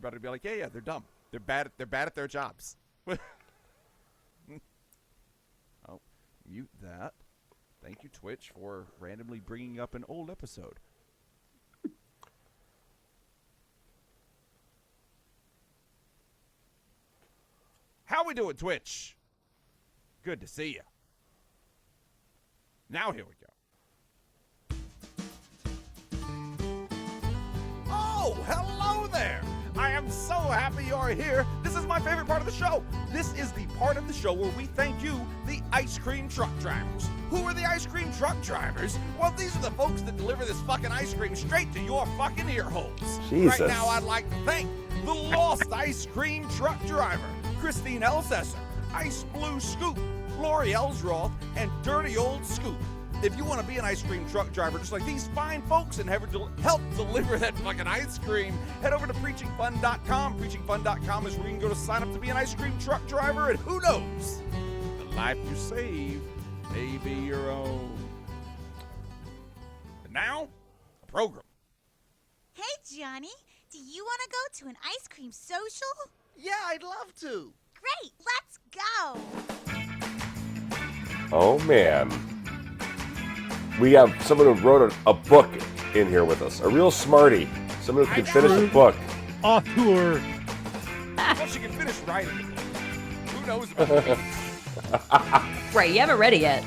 everybody to be like, yeah, they're dumb. They're bad at their jobs. Oh, mute that. Thank you, Twitch, for randomly bringing up an old episode. How we doing, Twitch? Good to see you. Now here we go. Oh, hello there. I am so happy you're here. This is my favorite part of the show. This is the part of the show where we thank you, the ice cream truck drivers. Who are the ice cream truck drivers? Well, these are the folks that deliver this fucking ice cream straight to your fucking ear holes. Jesus. Right now, I'd like to thank the Lost Ice Cream Truck Driver, Christine Elsesser, Ice Blue Scoop, Lori Ellsroth, and Dirty Old Scoop. If you want to be an ice cream truck driver just like these fine folks and help deliver that fucking ice cream, head over to preachingfun.com. Preachingfun.com is where you can go to sign up to be an ice cream truck driver, and who knows, the life you save may be your own. And now, a program. Hey, Johnny, do you want to go to an ice cream social? Yeah, I'd love to. Great, let's go. Oh, man. We have someone who wrote a book in here with us. A real smarty. Someone who can finish a book. Author. Well, she can finish writing it. Who knows about it? Right, you haven't read it yet.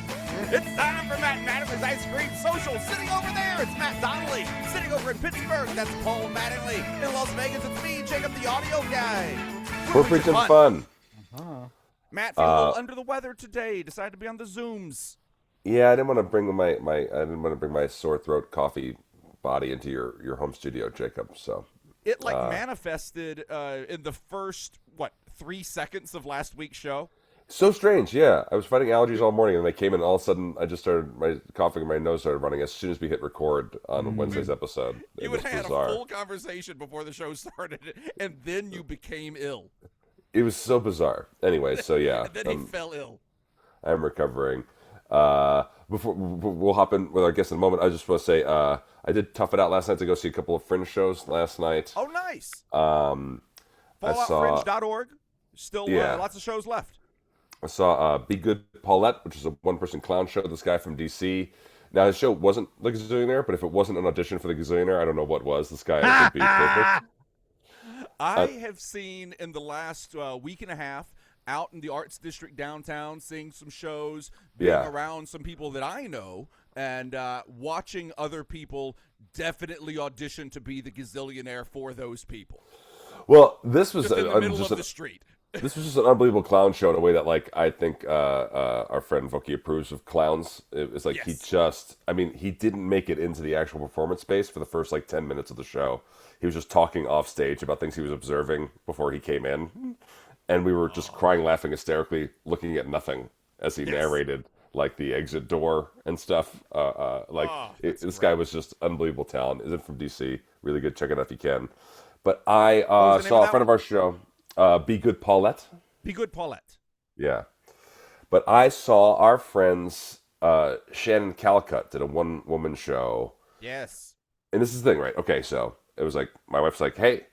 It's time for Matt Mattingly's Ice Cream Social. Sitting over there, it's Matt Donnelly. Sitting over in Pittsburgh, that's Paul Mattingly. In Las Vegas, it's me, Jacob the audio guy. We're preaching fun. Matt, feeling a little under the weather today. Decided to be on the Zooms. Yeah, I didn't want to bring my sore throat coffee body into your home studio, Jacob. So It manifested in the first 3 seconds of last week's show. so strange. Yeah, I was fighting allergies all morning, and they came in. And all of a sudden, I just started coughing, and my nose started running as soon as we hit record on Wednesday's episode. You was had bizarre. a full conversation before the show started, and then you became ill. It was so bizarre. Anyway, so yeah, And then he fell ill. I'm recovering. Before we'll hop in with our guest in a moment, I just want to say I did tough it out last night to go see a couple of Fringe shows last night. Oh, nice. Falloutfringe.org. FalloutFringe.org. Still lots of shows left. I saw Be Good Paulette, which is a one-person clown show. This guy from DC. Now, his show wasn't The Gazillionaire, but if it wasn't an audition for The Gazillionaire, I don't know what was. This guy would be perfect. I have seen in the last week and a half out in the Arts District downtown, seeing some shows, being around some people that I know, and watching other people definitely audition to be the gazillionaire for those people. Well, this was just in the middle of the street. This was just an unbelievable clown show in a way that, like, I think our friend Vokey approves of clowns. It was like he didn't make it into the actual performance space for the first 10 minutes of the show. He was just talking off stage about things he was observing before he came in. And we were just crying, laughing hysterically, looking at nothing as he narrated, the exit door and stuff. This guy was just unbelievable talent. Isn't from DC. Really good. Check it out if you can. But I saw a friend of our show, Be Good Paulette. Be Good Paulette. Yeah. But I saw our friends, Shannon Calcutt, did a one-woman show. Yes. And this is the thing, right? Okay, so it was my wife's like, hey,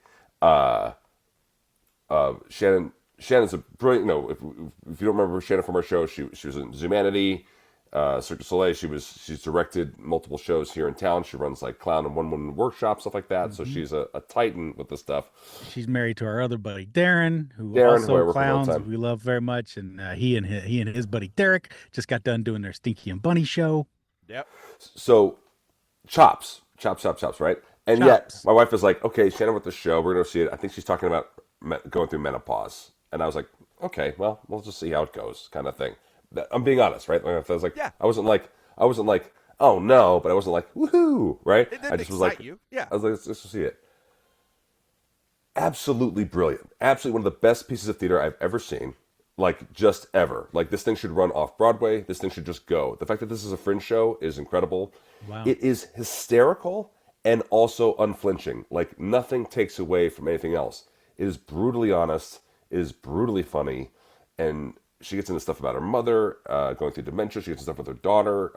Shannon's a brilliant. If you don't remember Shannon from our show, she was in Zumanity, Cirque du Soleil. She's directed multiple shows here in town. She runs clown and one-woman workshops, stuff like that. Mm-hmm. So she's a titan with this stuff. She's married to our other buddy Darren, who I also work with clowns. all the time. We love very much, and he and his buddy Derek just got done doing their Stinky and Bunny show. Yep. So chops, right? And Chops. yet my wife is like, okay, Shannon with the show. We're gonna see it. I think she's talking about going through menopause. And I was like, okay, well, we'll just see how it goes, kind of thing. I'm being honest, right? I was like, I wasn't like, oh no, but I wasn't like, woohoo, right? It didn't I just was excite like, you. Yeah. I was like, let's see it. Absolutely brilliant. Absolutely one of the best pieces of theater I've ever seen. Just ever. This thing should run off Broadway. This thing should just go. The fact that this is a Fringe show is incredible. Wow. It is hysterical and also unflinching. Nothing takes away from anything else. It is brutally honest. It is brutally funny, and she gets into stuff about her mother, going through dementia. She gets into stuff with her daughter,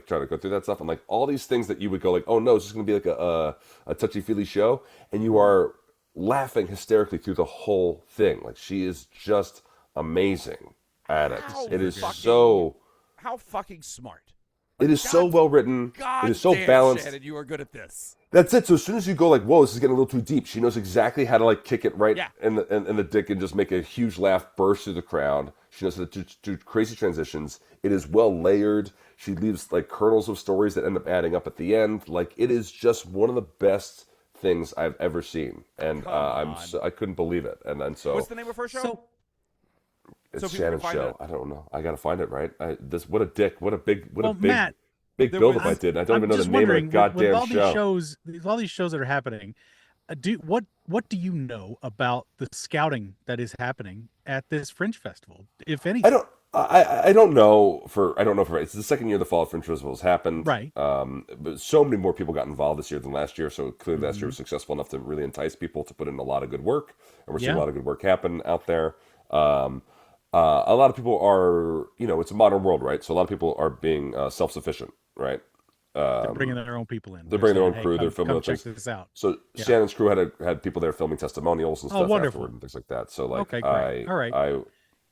trying to go through that stuff, and all these things that you would go oh no, it's just going to be a touchy-feely show, and you are laughing hysterically through the whole thing. Like, she is just amazing at it. It is so... How fucking smart. It is so well written. God it is so damn, balanced. Shannon, you are good at this. That's it. So as soon as you go like, whoa, this is getting a little too deep, she knows exactly how to like kick it right in the dick and just make a huge laugh burst through the crowd. She knows how to do crazy transitions. It is well layered. She leaves like kernels of stories that end up adding up at the end. Like, it is just one of the best things I've ever seen, and I couldn't believe it. And so what's the name of her show? It's Shannon's show. I don't know. I gotta find it right. What a dick. What a big Matt, big build-up I did. I don't even know the name of the goddamn show. With all these shows that are happening, what do you know about the scouting that is happening at this Fringe Festival, if anything? I don't know for it's the second year the Fall Fringe Festival has happened. Right. But so many more people got involved this year than last year. So clearly last year was successful enough to really entice people to put in a lot of good work, and we're seeing a lot of good work happen out there. A lot of people are, it's a modern world, right? So a lot of people are being self-sufficient, right? They're bringing their own people in. They're bringing their own crew. They're filming check this out. So Shannon's crew had people there filming testimonials and stuff afterward and things like that. So like, okay, great. All right.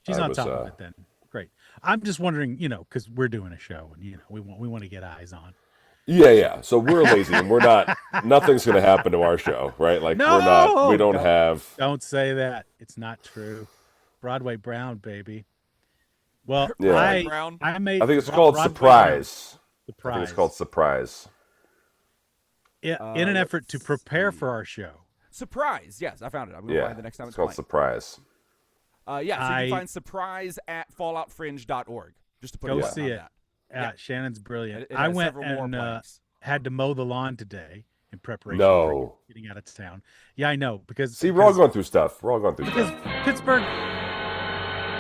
She's on top of it then. Great. I'm just wondering, because we're doing a show and we want to get eyes on. Yeah. So we're lazy and we're not. Nothing's going to happen to our show, right? Like we're not. We don't have. Don't say that. It's not true. Broadway Brown, baby. Well, yeah. I think it's called Surprise. Surprise. I think it's called Surprise. Yeah, in an effort to prepare for our show. Surprise. Yes, I found it. I'm going to find it the next time it's called Surprise. So you can find Surprise at falloutfringe.org. Just to put go see it. Shannon's brilliant. I went and had to mow the lawn today in preparation for getting out of town. Yeah, I know because we're all going through stuff. Because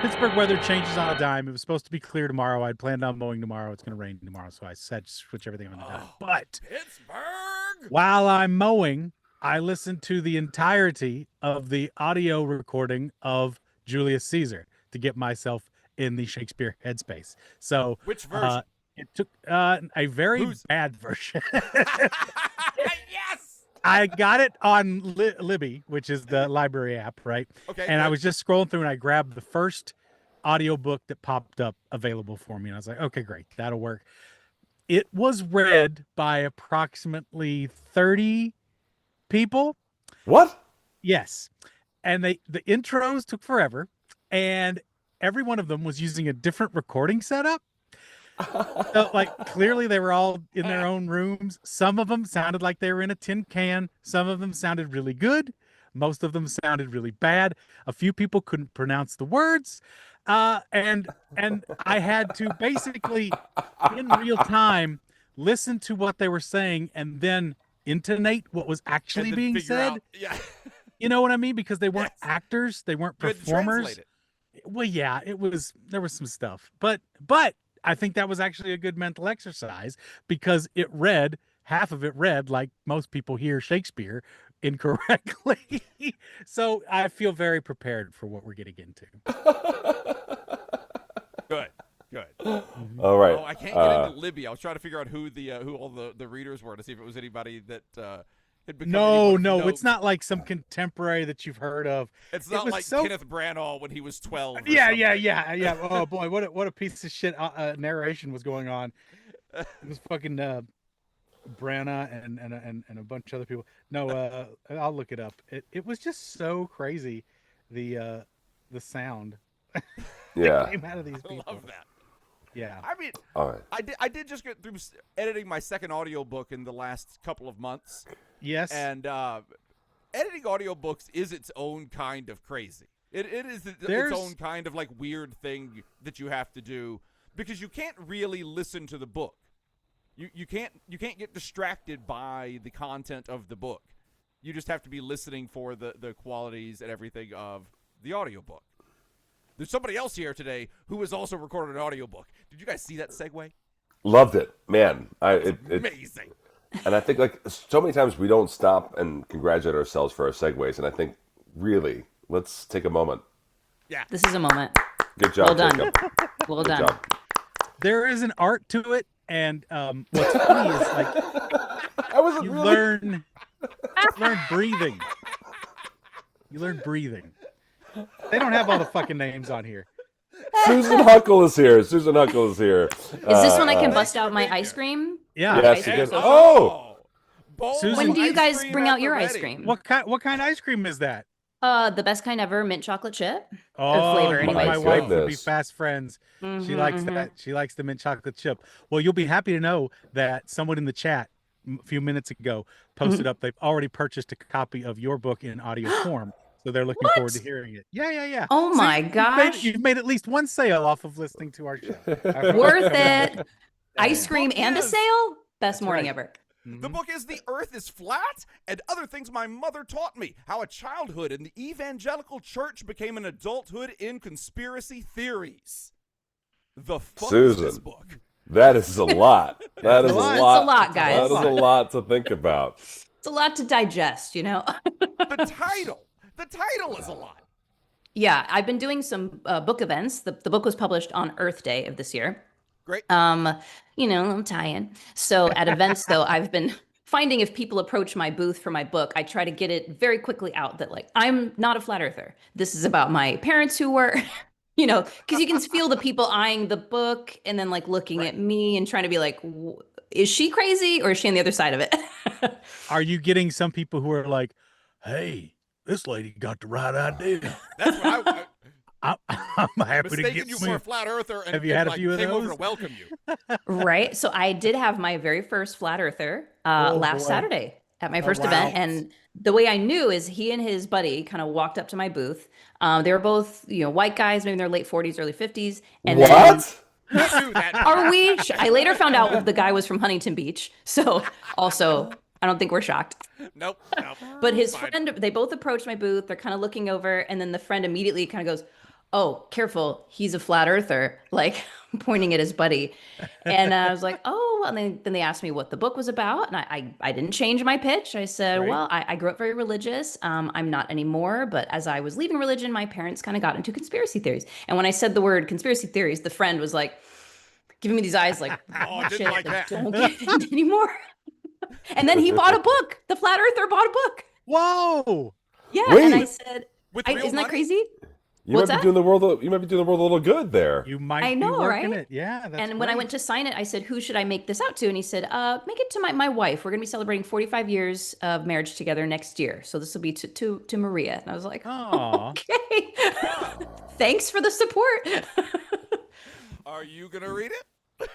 Pittsburgh weather changes on a dime. It was supposed to be clear tomorrow. I'd planned on mowing tomorrow. It's going to rain tomorrow, so I said switch everything on the dime. But Pittsburgh, while I'm mowing, I listened to the entirety of the audio recording of Julius Caesar to get myself in the Shakespeare headspace. So which version? It took a very bad version. Yes. I got it on Libby, which is the library app, right? Okay. And I was just scrolling through and I grabbed the first audiobook that popped up available for me. And I was like, okay, great. That'll work. It was read by approximately 30 people. What? Yes. And the intros took forever. And every one of them was using a different recording setup. So, clearly they were all in their own rooms. Some of them sounded like they were in a tin can. Some of them sounded really good. Most of them sounded really bad. A few people couldn't pronounce the words. And I had to basically, in real time, listen to what they were saying and then intonate what was actually being said. Yeah. You know what I mean? Because they weren't actors. They weren't performers. Well, yeah, there was some stuff. But I think that was actually a good mental exercise because half of it read like most people hear Shakespeare incorrectly. So I feel very prepared for what we're getting into. Good. All right. Oh, I can't get into Libby. I was trying to figure out who all the readers were to see if it was anybody that had become. No, it's not like some contemporary that you've heard of. It's not like Kenneth Branagh when he was 12. Yeah. Oh boy, what a piece of shit narration was going on. It was fucking Branagh and a bunch of other people. No, I'll look it up. It was just so crazy, the sound. that came out of these people. I love that. Yeah. I mean, I did just get through editing my second audiobook in the last couple of months. Yes. And editing audiobooks is its own kind of crazy. It is its own kind of weird thing that you have to do because you can't really listen to the book. You can't get distracted by the content of the book. You just have to be listening for the qualities and everything of the audiobook. There's somebody else here today who has also recorded an audiobook. Did you guys see that segue? Loved it, man. Amazing. And I think so many times we don't stop and congratulate ourselves for our segues. And I think really, let's take a moment. Yeah. This is a moment. Good job, Well done. Jacob. Well Good done. job. There is an art to it, and what's funny is I wasn't you really... learn breathing. You learn breathing. They don't have all the fucking names on here. Susan Huckle is here. Susan Huckle is here. Is this when I can Thanks bust for out my being ice here. cream? Yeah. My Yes, ice you cream can. social? Oh, bowl Susan- When do you ice guys cream bring at out the your ice ready. cream? What kind of ice cream is that? The best kind ever, mint chocolate chip. Oh, flavor, you and anyways. my wife would be goodness. fast friends. She Mhm, likes mhm. that. She likes the mint chocolate chip. Well, you'll be happy to know that someone in the chat a few minutes ago posted up they've already purchased a copy of your book in audio form. So they're looking forward to What? hearing it. Yeah. Oh See, my you've gosh. made at least one sale off of listening to our show. Worth it. Ice Yeah. cream Book and a is- sale? Best That's morning right. ever. The book is The Earth is Flat and Other Things My Mother Taught Me, How a Childhood in the Evangelical Church Became an Adulthood in Conspiracy Theories. The fuck is this Susan. book? that is a lot. That is a It's a lot. lot, guys. That is a lot to think about. It's a lot to digest, you know? The title is a lot. Yeah, I've been doing some book events. The book was published on Earth Day of this year. Great. You know, I'm tie-in. So at events, though, I've been finding if people approach my booth for my book, I try to get it very quickly out that, like, I'm not a flat earther. This is about my parents who were, you know, because you can feel the people eyeing the book and then, like, looking at me and trying to be like, is she crazy or is she on the other side of it? Are you getting some people who are like, "Hey, this lady got the right idea. That's what I'm happy to mistaken get you some." for a flat earther and, Have you had a like, few of came over those? to welcome you. Right. So I did have my very first flat earther Oh, last boy. Saturday at my first wow. event. And the way I knew is he and his buddy kind of walked up to my booth. They were both, you know, white guys, maybe in their late 40s, early 50s. And then What? You knew that. are we? I later found out the guy was from Huntington Beach. So also, I don't think we're shocked. Nope. But his Fine. friend, they both approached my booth. They're kind of looking over. And then the friend immediately kind of goes, "Oh, careful. He's a flat earther," like pointing at his buddy. And I was like, "Oh, well." And then they asked me what the book was about. And I didn't change my pitch. I said, Right. well, I grew up very religious. I'm not anymore. But as I was leaving religion, my parents kind of got into conspiracy theories. And when I said the word conspiracy theories, the friend was like, giving me these eyes like, Oh, I didn't shit, like that. don't get it anymore. And then he bought a book. The flat earther bought a book. Whoa! Yeah. And I Wait. said, With real isn't that money? crazy? You What's might that? be doing the world. You might be doing the world a little good there. You might I be know, working right? it. Yeah, that's And when I great. went to sign it, I said, who should I make this out to? And he said, make it to my wife. We're going to be celebrating 45 years of marriage together next year. So this will be to Maria. And I was like, Aw. okay. Thanks for the support. Are you gonna read it?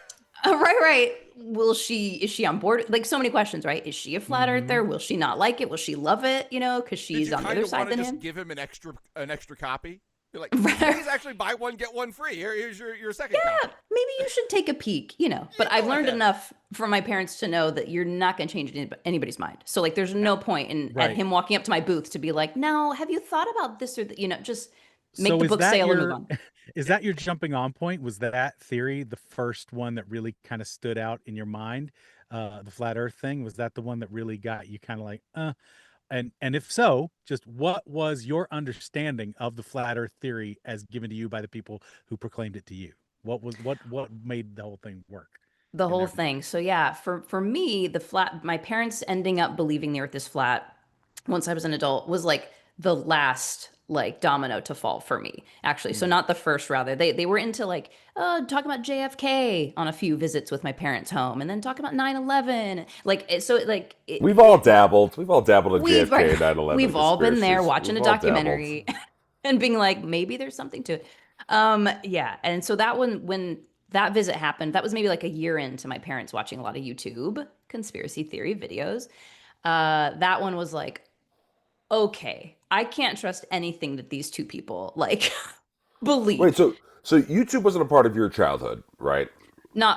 Right. Is she on board? Like so many questions, right? Is she a flat earther? Will she not like it? Will she love it? You know, because Did she's you on the kind other of side want to than just him. give him an extra copy? You're like, please actually buy one, get one free. Here's your second Yeah, copy. maybe you should take a peek, you know. But Yeah, I've go learned ahead. enough from my parents to know that you're not going to change anybody's mind. So like, there's no point in Right. at him walking up to my booth to be like, "No, have you thought about this or that?" You know, just make So the is book that sale and move your on. is that your jumping on point? Was that theory the first one that really kind of stood out in your mind? The flat Earth thing, was that the one that really got you kind of like, And if so, just what was your understanding of the flat Earth theory as given to you by the people who proclaimed it to you? What made the whole thing work? The in whole their- thing. So yeah, for me, my parents ending up believing the earth is flat once I was an adult was like the last like domino to fall for me, actually. So not the first, rather. They were into like talking about JFK on a few visits with my parents' home, and then talking about 9/11. We've all dabbled. We've all dabbled in We've, JFK and 9/11. we've all been there conspiracies. watching We've a all dabbled. documentary and being like, maybe there's something to it. Yeah. And so that one, when that visit happened, that was maybe like a year into my parents watching a lot of YouTube conspiracy theory videos. That one was like, okay, I can't trust anything that these two people like believe. Wait, so YouTube wasn't a part of your childhood, right? No.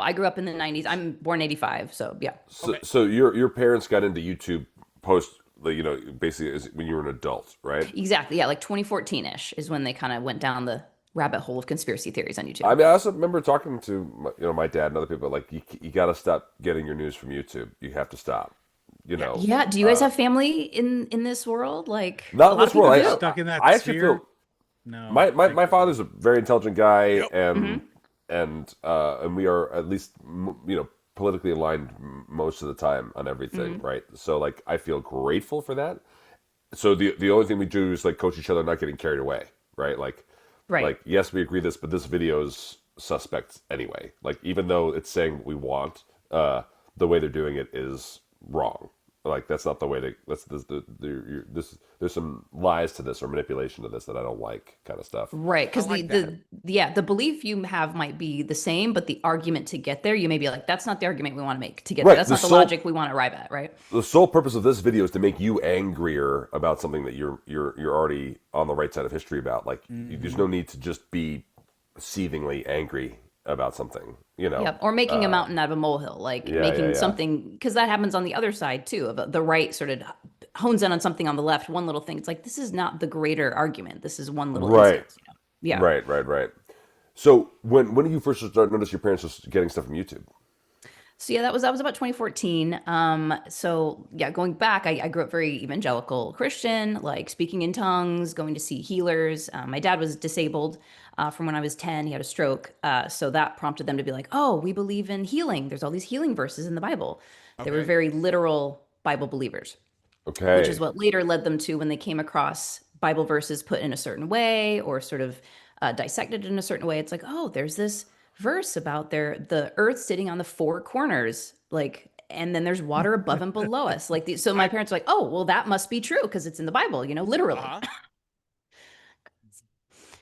I grew up in the 90s. I'm born 85. So yeah. So your parents got into YouTube post, like, basically when you were an adult, right? Exactly. Yeah. Like 2014-ish is when they kind of went down the rabbit hole of conspiracy theories on YouTube. I mean, I also remember talking to my dad and other people like, you got to stop getting your news from YouTube. You have to stop. Yeah. Do you guys have family in this world? Like Not a in lot of this world. people I- do. Stuck in that I actually sphere? feel No. my father's a very intelligent guy, Yep. and we are at least politically aligned most of the time on everything, right? So like I feel grateful for that. so the only thing we do is like coach each other not getting carried away, right? Right. Like yes, we agree this, but this video's suspect anyway. Like even though it's saying what we want, the way they're doing it is wrong. Like that's not the way they. That's this. There's some lies to this or manipulation to this that I don't like, kind of stuff. Right, because like that. the belief you have might be the same, but the argument to get there, you may be like, that's not the argument we want to make to get there. Right, That's the not the sole- logic we want to arrive at, right? The sole purpose of this video is to make you angrier about something that you're already on the right side of history about. Like there's no need to just be seethingly angry about something, you know. Yep. Or making a mountain out of a molehill, like making something, because that happens on the other side too. Of the right sort of hones in on something on the left, one little thing. It's like, this is not the greater argument. This is one little Right. instance. Yeah. Right. So when did you first start notice your parents was getting stuff from YouTube? So yeah, that was about 2014. So yeah, going back, I grew up very evangelical Christian, like speaking in tongues, going to see healers. My dad was disabled from when I was 10. He had a stroke. So that prompted them to be like, oh, we believe in healing. There's all these healing verses in the Bible. They were very literal Bible believers, Okay. which is what later led them to when they came across Bible verses put in a certain way or sort of dissected in a certain way. It's like, oh, there's this verse about the earth sitting on the four corners, like, and then there's water above and below us. Like, so my parents were like, oh, well, that must be true because it's in the Bible, literally.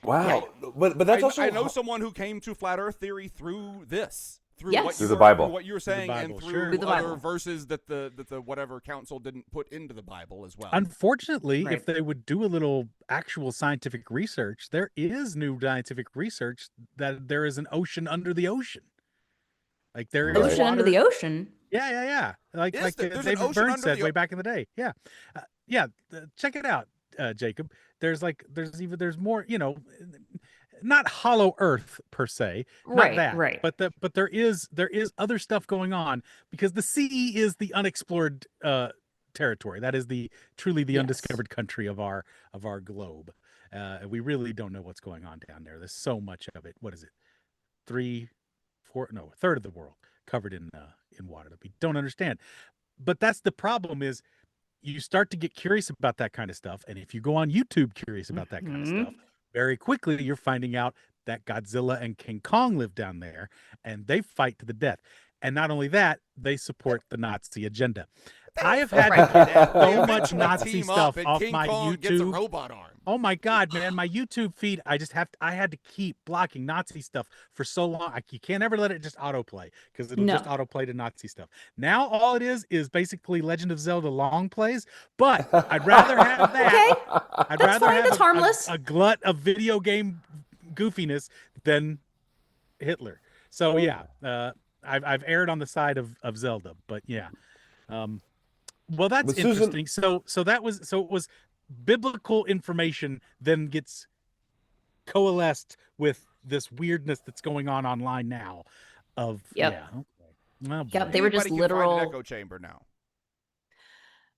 Wow. But that's also I know someone who came to flat Earth theory through this. Through Yes. what Through you the were- Bible. through what you were saying, Bible, and sure. through Through the other Bible. verses that the whatever council didn't put into the Bible as well. Unfortunately, Right. if they would do a little actual scientific research, there is new scientific research that there is an ocean under the ocean. Like there is Ocean under the ocean. Yeah. Like Is there? There's an David ocean Burns under said the way back in the day. Yeah, check it out, Jacob. There's more. Not hollow Earth per se, not Right, that, right. but there is other stuff going on because the sea is the unexplored territory. That is truly the Yes. undiscovered country of our globe. We really don't know what's going on down there. There's so much of it. What is it? A third of the world covered in water that we don't understand. But that's the problem is you start to get curious about that kind of stuff. And if you go on YouTube curious about that kind of stuff, very quickly you're finding out that Godzilla and King Kong live down there and they fight to the death. And not only that, they support the Nazi agenda. I have had to get They so much eventually Nazi team up stuff and off King my Kong gets a YouTube. robot arm. Oh my God, man, my YouTube feed, I had to keep blocking Nazi stuff for so long. You can't ever let it just autoplay because it'll just No. autoplay to Nazi stuff. Now all it is basically Legend of Zelda long plays, but I'd rather have that. Okay. I'd That's rather fine, have that's harmless. a glut of video game goofiness than Hitler. So yeah, I've erred on the side of Zelda, but yeah. Well, that's But Susan- interesting. So it was biblical information then gets coalesced with this weirdness that's going on online now. Yep. Yeah. Okay. Oh, Yep, boy. they were just Anybody can find literal. an echo chamber now.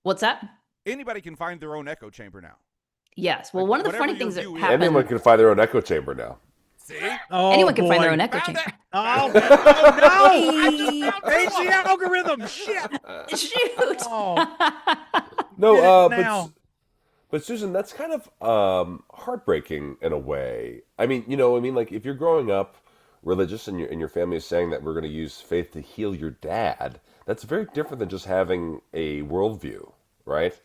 What's that? Anybody can find their own echo chamber now. Yes. Well, Like, one of the whatever funny your things that view is. happened. Anyone can find their own echo chamber now. See? Oh, Anyone can find their boy. own echo Found chamber. it. Oh, no! I just Hey. found Change the algorithm. Shit. Shoot. Oh, No, Get it but now. but Susan, that's kind of heartbreaking in a way. I mean, like if you're growing up religious and your family is saying that we're going to use faith to heal your dad, that's very different than just having a worldview, right?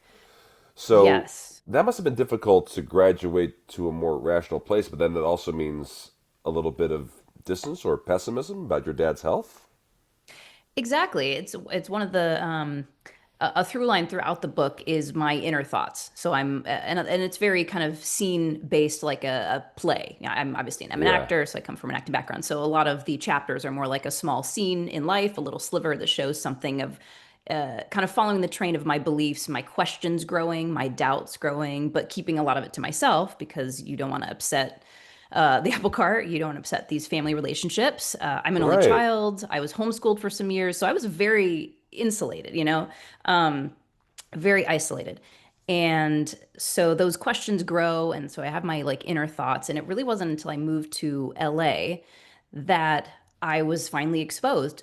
So Yes. that must have been difficult to graduate to a more rational place, but then that also means a little bit of distance or pessimism about your dad's health. Exactly. It's one of the a through line throughout the book is my inner thoughts. So and it's very kind of scene based, like a play. I'm obviously I'm an Yeah. actor, so I come from an acting background. So a lot of the chapters are more like a small scene in life, a little sliver that shows something of kind of following the train of my beliefs, my questions growing, my doubts growing, but keeping a lot of it to myself because you don't want to upset the apple cart. You don't want to upset these family relationships. I'm an only Right. child. I was homeschooled for some years, so I was very insulated, very isolated. And so those questions grow, and so I have my like inner thoughts. And it really wasn't until I moved to LA that I was finally exposed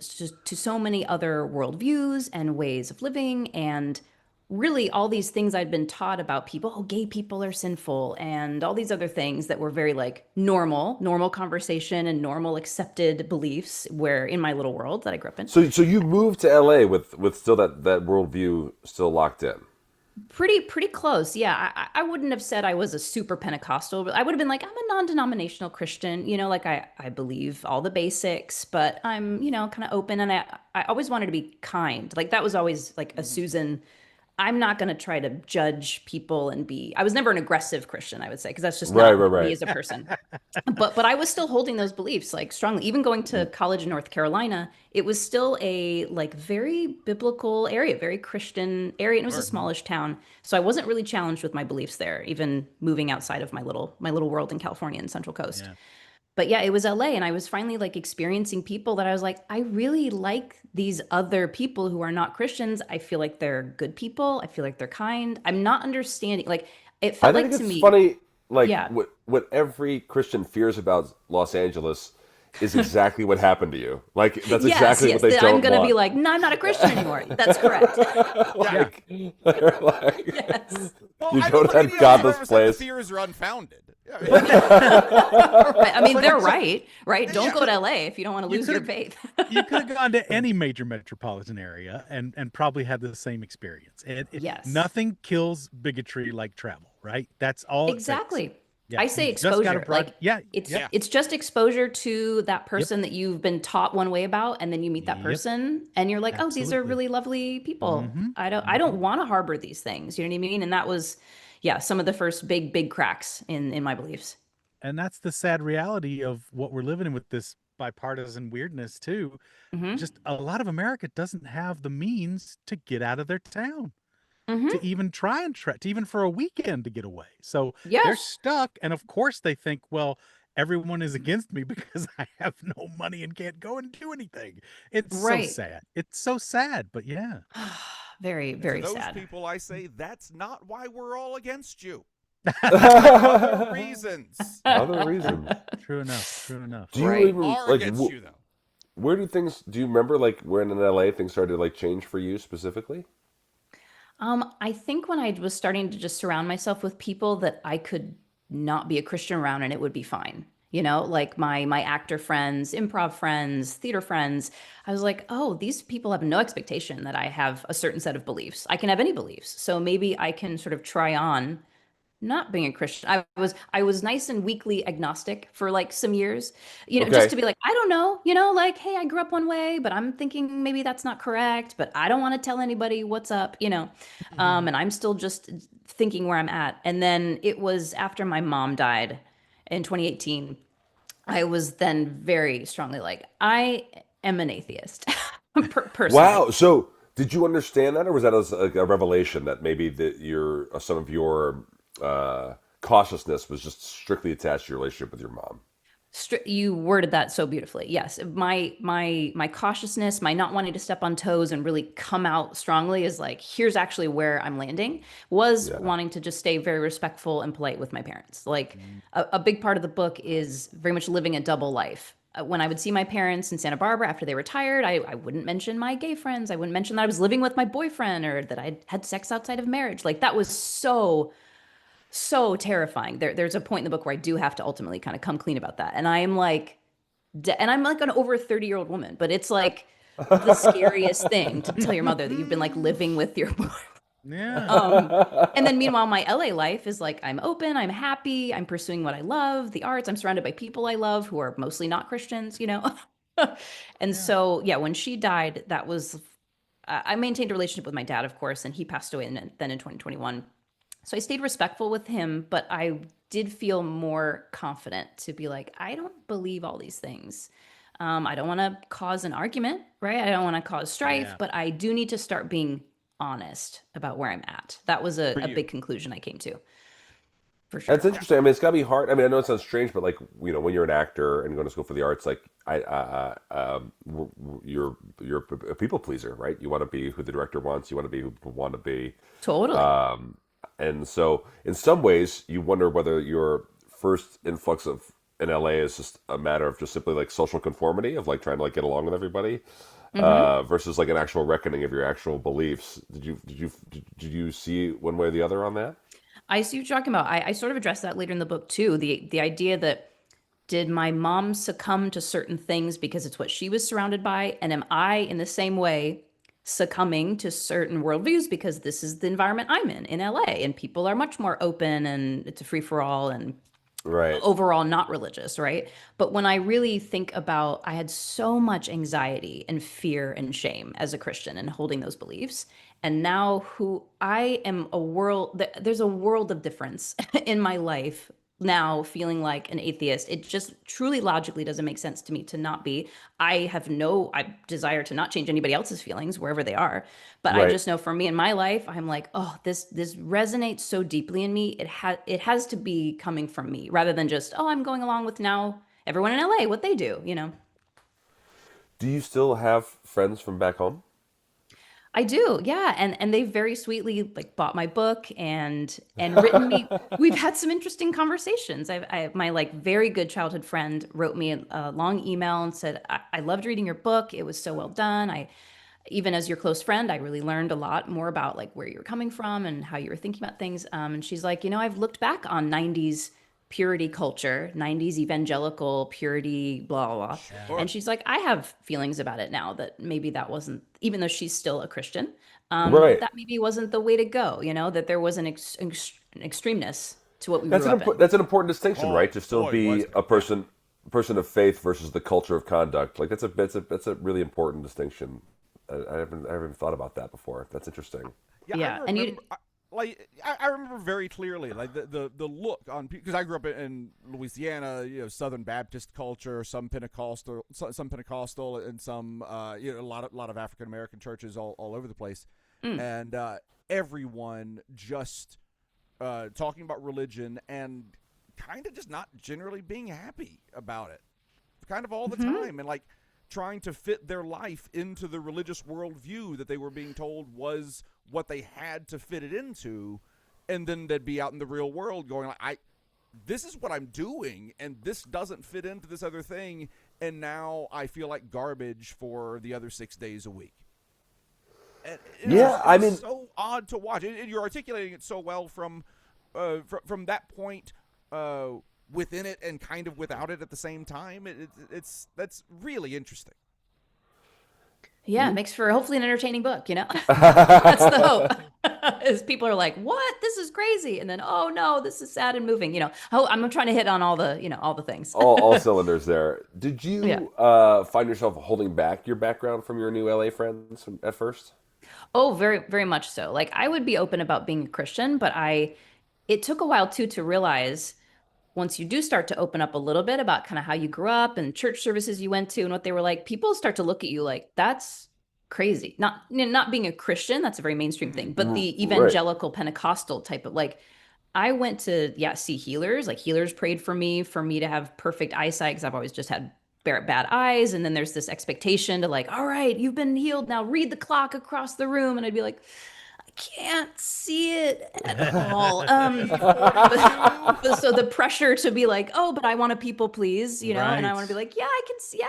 to so many other worldviews and ways of living and really all these things I'd been taught about people, oh, gay people are sinful, and all these other things that were very like normal conversation and normal accepted beliefs where in my little world that I grew up in. So you moved to LA with still that worldview still locked in. Pretty close. Yeah. I wouldn't have said I was a super Pentecostal, but I would have been like, I'm a non-denominational Christian, like I believe all the basics, but I'm, kind of open, and I always wanted to be kind. Like that was always like a Susan. I'm not going to try to judge people and I was never an aggressive Christian, I would say, because that's just not me as a person. But I was still holding those beliefs like strongly. Even going to college in North Carolina, it was still a like very biblical area, very Christian area, and it was a smallish town. So I wasn't really challenged with my beliefs there, even moving outside of my little world in California and Central Coast. Yeah. But yeah, it was LA, and I was finally like experiencing people that I was like, I really like these other people who are not Christians. I feel like they're good people. I feel like they're kind. I'm not understanding. Like it I felt think like it's to me. funny, like Yeah. what every Christian fears about Los Angeles is exactly what happened to you. Like that's exactly what they that don't I'm gonna want. be like, no, I'm not a Christian anymore. That's correct. Like, they're like, Yes. Well, you I don't don't have think any of us godless have ever said the place. fears are unfounded. Right. I mean, they're right? Don't go to LA if you don't want to You lose your could've- faith. You could have gone to any major metropolitan area and probably had the same experience. Yes. Nothing kills bigotry like travel, right? That's all. It takes. Exactly. Yeah, I say you just gotta exposure. broad- Like yeah, it's just exposure to that person that you've been taught one way about, and then you meet that Yep. person and you're like, oh, these are Absolutely. really lovely people. Mhm, I don't want to harbor these things. You know what I mean? And that was, yeah, some of the first big cracks in my beliefs. And that's the sad reality of what we're living in with this bipartisan weirdness too. Hmm. Just a lot of America doesn't have the means to get out of their town, Hmm. to even to even for a weekend to get away. So they're Yes. stuck, and of course they think, well, everyone is against me because I have no money and can't go and do anything. It's so Right. sad. It's so sad, but yeah. Very, To very those sad. people, I say that's not why we're all against you. Other reasons. Other reasons. True enough. True enough. Do you Right. even Are like against you, though. where do things? Do you remember like when in LA things started to like change for you specifically? I think when I was starting to just surround myself with people that I could not be a Christian around and it would be fine. Like my actor friends, improv friends, theater friends. I was like, oh, these people have no expectation that I have a certain set of beliefs. I can have any beliefs. So maybe I can sort of try on not being a Christian. I was nice and weakly agnostic for like some years, just Okay. to be like, I don't know, like, hey, I grew up one way, but I'm thinking maybe that's not correct, but I don't want to tell anybody what's up. And I'm still just thinking where I'm at. And then it was after my mom died in 2018, I was then very strongly like, I am an atheist personally. Wow. So did you understand that, or was that as a revelation that maybe that some of your cautiousness was just strictly attached to your relationship with your mom? You worded that so beautifully. Yes, my cautiousness, my not wanting to step on toes and really come out strongly is like, here's actually where I'm landing, was Yeah. wanting to just stay very respectful and polite with my parents. Like a big part of the book is very much living a double life. When I would see my parents in Santa Barbara after they retired, I wouldn't mention my gay friends. I wouldn't mention that I was living with my boyfriend or that I had sex outside of marriage. Like that was so terrifying. There's a point in the book where I do have to ultimately kind of come clean about that. And I am like, and I'm like an over 30-year-old woman, but it's like the scariest thing to tell your mother that you've been like living with your boyfriend. Yeah. And then meanwhile, my LA life is like, I'm open, I'm happy, I'm pursuing what I love, the arts, I'm surrounded by people I love who are mostly not Christians. And so, yeah, when she died, that was, I maintained a relationship with my dad, of course, and he passed away then in 2021. So I stayed respectful with him, but I did feel more confident to be like, I don't believe all these things. I don't want to cause an argument, right? I don't want to cause strife, Yeah. but I do need to start being honest about where I'm at. That was a you. big conclusion I came to, for sure. That's interesting. I mean, it's gotta be hard. I mean, I know it sounds strange, but like when you're an actor and going to school for the arts, like you're a people pleaser, right? You want to be who the director wants. You want to be who people want to be. Totally. And so, in some ways, you wonder whether your first influx in LA is just a matter of just simply like social conformity of like trying to like get along with everybody, versus like an actual reckoning of your actual beliefs. Did you see one way or the other on that? I see what you're talking about. I sort of addressed that later in the book too. The idea that, did my mom succumb to certain things because it's what she was surrounded by? And am I in the same way succumbing to certain worldviews because this is the environment I'm in LA, and people are much more open and it's a free for all and Right. overall not religious, right? But when I really think about, I had so much anxiety and fear and shame as a Christian and holding those beliefs. And now who I am, there's a world of difference in my life now, feeling like an atheist. It just truly logically doesn't make sense to me to not be. I have no desire to not change anybody else's feelings wherever they are. But I Right. just know for me in my life, I'm like, oh, this resonates so deeply in me. It has to be coming from me rather than just, oh, I'm going along with now everyone in LA, what they do, you know. Do you still have friends from back home? I do, yeah, and they very sweetly like bought my book and written me. We've had some interesting conversations. My like very good childhood friend wrote me a long email and said, I loved reading your book. It was so well done. Even as your close friend, I really learned a lot more about like where you were coming from and how you were thinking about things. And she's like, I've looked back on 90s purity culture, 90s evangelical purity, blah, blah, blah. Sure. And she's like, I have feelings about it now that maybe that wasn't, even though she's still a Christian, Right. that maybe wasn't the way to go, that there was an extremeness to what we grew up in. That's an important distinction, Oh, right? To still boy, be was a person of faith versus the culture of conduct. Like that's a really important distinction. I haven't thought about that before. That's interesting. Yeah, I and remember, I remember very clearly, like the look on, because I grew up in Louisiana, Southern Baptist culture, some Pentecostal, and some a lot of African American churches all over the place, and everyone just talking about religion and kind of just not generally being happy about it, kind of all the time, and like trying to fit their life into the religious worldview that they were being told was what they had to fit it into, and then they'd be out in the real world going like, this is what I'm doing, and this doesn't fit into this other thing, and now I feel like garbage for the other 6 days a week. And it was so odd to watch, and you're articulating it so well from that point within it and kind of without it at the same time. That's really interesting. Yeah, it makes for hopefully an entertaining book, That's the hope. Is people are like, what? This is crazy. And then, oh no, this is sad and moving. I'm trying to hit on all the things. all cylinders there. Did you find yourself holding back your background from your new LA friends at first? Oh, very, very much so. Like I would be open about being a Christian, but it took a while too to realize once you do start to open up a little bit about kind of how you grew up and church services you went to and what they were like, people start to look at you like, that's crazy. Not being a Christian, that's a very mainstream thing, but the evangelical Pentecostal type of like, I went to, see healers. Like healers prayed for me to have perfect eyesight because I've always just had bad eyes. And then there's this expectation to like, all right, you've been healed. Now read the clock across the room. And I'd be like, can't see it at all. So the pressure to be like, oh, but I want to people please, and I want to be like, yeah, I can see,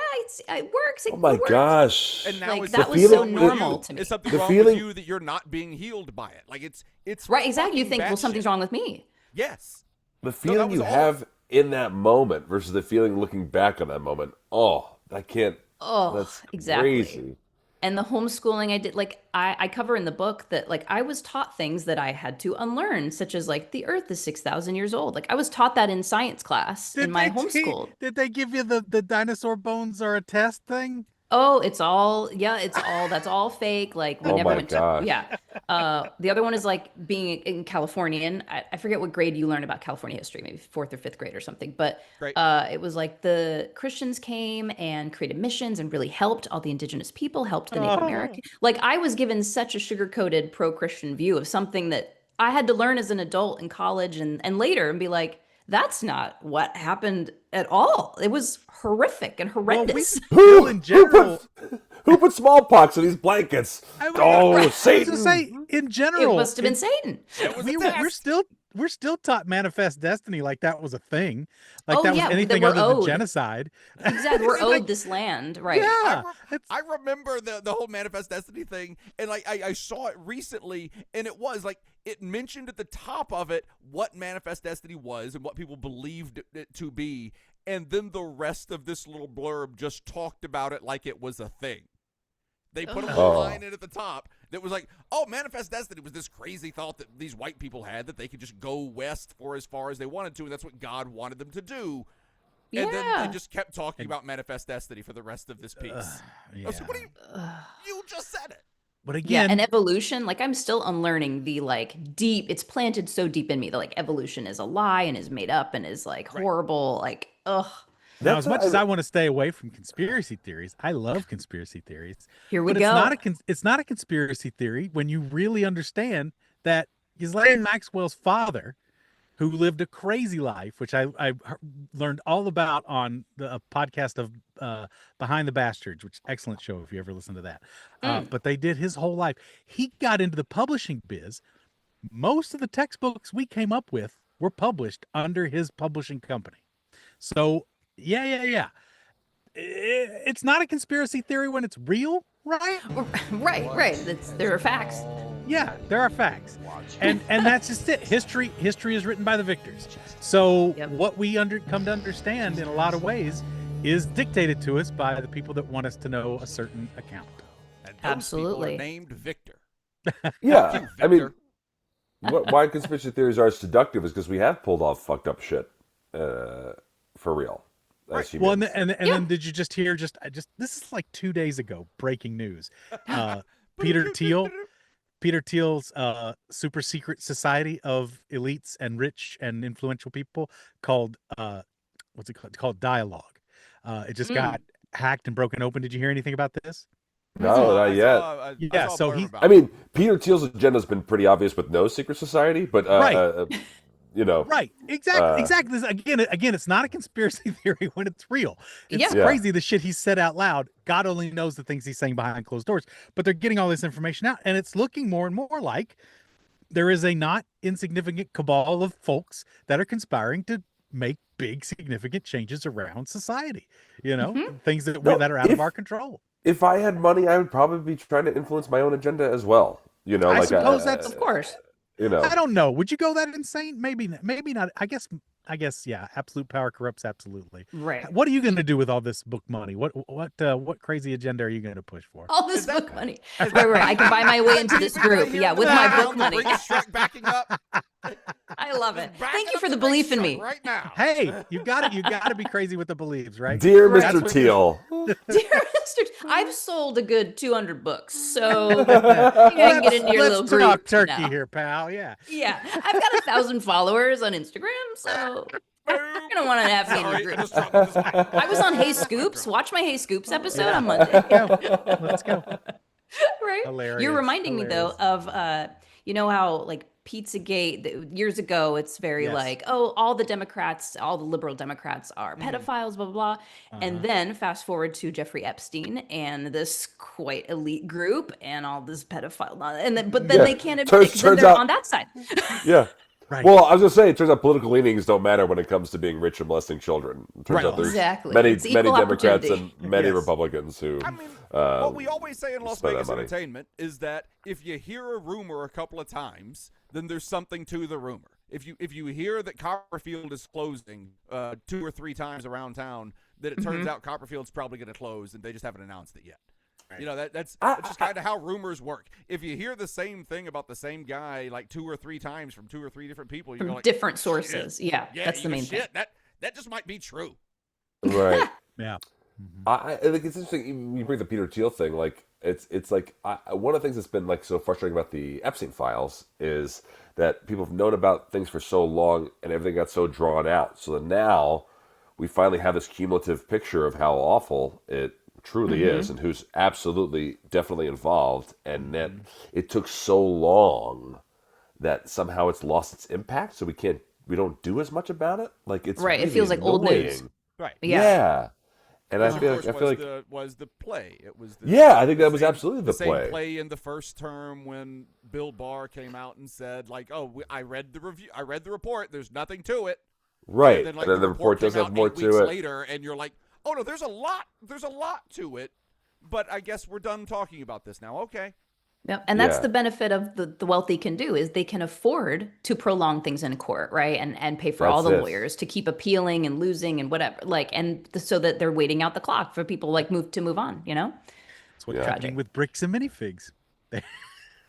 it works. Oh my gosh! And now like it's that was so normal to me. It's something wrong with you that you're not being healed by it. Like it's right, exactly. You fucking think, well, bad something's shit. wrong with me. Yes. The feeling you have in that moment versus the feeling looking back on that moment. Oh, I can't. Oh, that's exactly. crazy. And the homeschooling I did, like I cover in the book that like I was taught things that I had to unlearn, such as like the earth is 6,000 years old. Like I was taught that in science class in my homeschool. Did they give you the dinosaur bones are a test thing? Oh, that's all fake. Like we Oh never my went gosh. to, the other one is like being in Californian. I forget what grade you learn about California history, maybe 4th or 5th grade or something. But Great. it was like the Christians came and created missions and really helped all the indigenous people, helped the Native American. Like I was given such a sugar-coated pro-Christian view of something that I had to learn as an adult in college and later and be like, that's not what happened at all. It was horrific and horrendous. Well, in general, Who put smallpox in these blankets? I Oh, was Satan! to say, in It general, must have been Satan. we're still still taught manifest destiny like that was a thing, like Oh, that was yeah, that anything we're other than owed. genocide. Exactly. We're It's owed like, this land, right? yeah, I remember the whole manifest destiny thing, and like I saw it recently, and it was like it mentioned at the top of it what manifest destiny was and what people believed it to be, and then the rest of this little blurb just talked about it like it was a thing. They put a little line in at the top that was like, oh, manifest destiny was this crazy thought that these white people had that they could just go west for as far as they wanted to, and that's what God wanted them to do. Yeah. And then they just kept talking about manifest destiny for the rest of this piece. I was like, what do you just said it. But Yeah, again, and evolution, like I'm still unlearning the like deep, it's planted so deep in me that like evolution is a lie and is made up and is like horrible. Like, ugh. now, as much as I want to stay away from conspiracy theories, I love conspiracy theories. Here we But go. it's not a conspiracy theory when you really understand that Ghislaine Maxwell's father, who lived a crazy life, which I learned all about on the podcast of Behind the Bastards, which is an excellent show if you ever listen to that. But they did his whole life. He got into the publishing biz. Most of the textbooks we came up with were published under his publishing company. So, yeah. It's not a conspiracy theory when it's real, right? Right. There are facts. Yeah, there are facts, and that's just it. History is written by the victors. So what we come to understand in a lot of ways is dictated to us by the people that want us to know a certain account. And those Absolutely. people are named Victor. Yeah, You, I mean, Victor. why conspiracy theories are seductive is because we have pulled off fucked up shit for real. As Well, and humans. then did you just hear? Just this is like 2 days ago. Breaking news. Peter Thiel's super secret society of elites and rich and influential people called what's it called? It's called Dialogue. It just got hacked and broken open. Did you hear anything about this? No, not yet. Yeah, so he- I mean, Peter Thiel's agenda's been pretty obvious with no secret society, but you know, Right. Exactly. This, again, it's not a conspiracy theory when it's real. It's Yeah. crazy the shit he said out loud. God only knows the things he's saying behind closed doors, but they're getting all this information out, and it's looking more and more like there is a not insignificant cabal of folks that are conspiring to make big, significant changes around society. You know, things that are out of our control. if I had money, I would probably be trying to influence my own agenda as well. You know, I like suppose that's Of course. you know, I don't know. Would you go that insane? Maybe not. I guess, yeah. Absolute power corrupts absolutely. Right. What are you going to do with all this book money? What crazy agenda are you going to push for? All this book money. Right. I can buy my way into this group. Yeah, with my book money. Backing up. I love it. Backing Thank you up for the big belief in truck me. right now. Hey, you got to be crazy with the beliefs, right? dear Right. Mr. Teal. Dear Mr. I've sold a good 200 books, so you can get into your little Let's group talk turkey now. here, pal. Yeah. Yeah, I've got 1,000 followers on Instagram, so you're gonna want to have me in your Sorry, group. just- I was on Hey Scoops. Watch my Hey Scoops episode on Monday. Let's go. Right? Hilarious. You're reminding me though of you know how like Pizzagate years ago, it's very Yes. like, oh, all the Democrats, all the liberal Democrats are Mm-hmm. pedophiles, blah blah blah. And then fast forward to Jeffrey Epstein and this quite elite group and all this pedophile, and then but then Yeah. they can't admit Turns- it 'cause then turns they're out- on that side. Yeah. Right. Well, I was gonna say, it turns out political leanings don't matter when it comes to being rich and molesting children. It turns Right. out there's Exactly. many It's many equal Democrats opportunity. and many Yes. Republicans who. I mean, what we um, always say in Las spend that Vegas money. entertainment is that if you hear a rumor a couple of times, then there's something to the rumor. If you hear that Copperfield is closing 2 or 3 times around town, that it turns out Copperfield's probably going to close, and they just haven't announced it yet. You know, that's just kind of how rumors work. If you hear the same thing about the same guy like 2 or 3 times from 2 or 3 different people, you're From like, different sources. "Shit. Yeah, Yeah, that's the you main thing. shit. That just might be true. right. Yeah. I think it's interesting. You bring the Peter Thiel thing. Like it's like one of the things that's been like so frustrating about the Epstein files is that people have known about things for so long and everything got so drawn out. So that now we finally have this cumulative picture of how awful it truly is and who's absolutely definitely involved. And then it took so long that somehow it's lost its impact. So we don't do as much about it. Like it's Right, it really feels like old news. annoying. Right. Yeah. Yeah. And Which, I of feel course, like was the play. It was I think that was same, absolutely the same play. play in the first term when Bill Barr came out and said, like, "Oh, I read the review, I read the report. There's nothing to it." Right. And then, like, and then the report came does have out more 8 weeks to it. later, and you're like, "Oh no, there's a lot to it." But I guess we're done talking about this now. Okay. Yep. And that's Yeah. the benefit of the wealthy can do is they can afford to prolong things in court, right? And pay for all That's the it. lawyers to keep appealing and losing and whatever, like, so that they're waiting out the clock for people like to move on, you know? That's what's Yeah. happening with bricks and minifigs.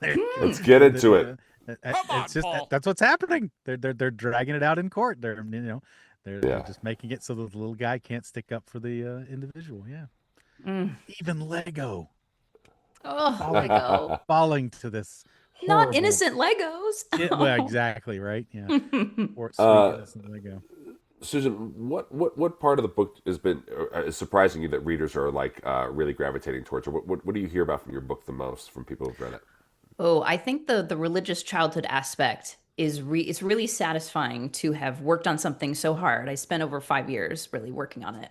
Let's get into it. Come on, It's just Paul. that's what's happening. They're dragging it out in court. They're Yeah. they're just making it so that the little guy can't stick up for the individual. Yeah. Even Lego Oh, Lego. falling to this Not horrible- innocent Legos. Well, exactly right. Yeah. Or sweet innocent Lego. Susan, what part of the book is surprising you that readers are like really gravitating towards, or what do you hear about from your book the most from people who've read it? Oh, I think the religious childhood aspect is it's really satisfying to have worked on something so hard. I spent over 5 years really working on it.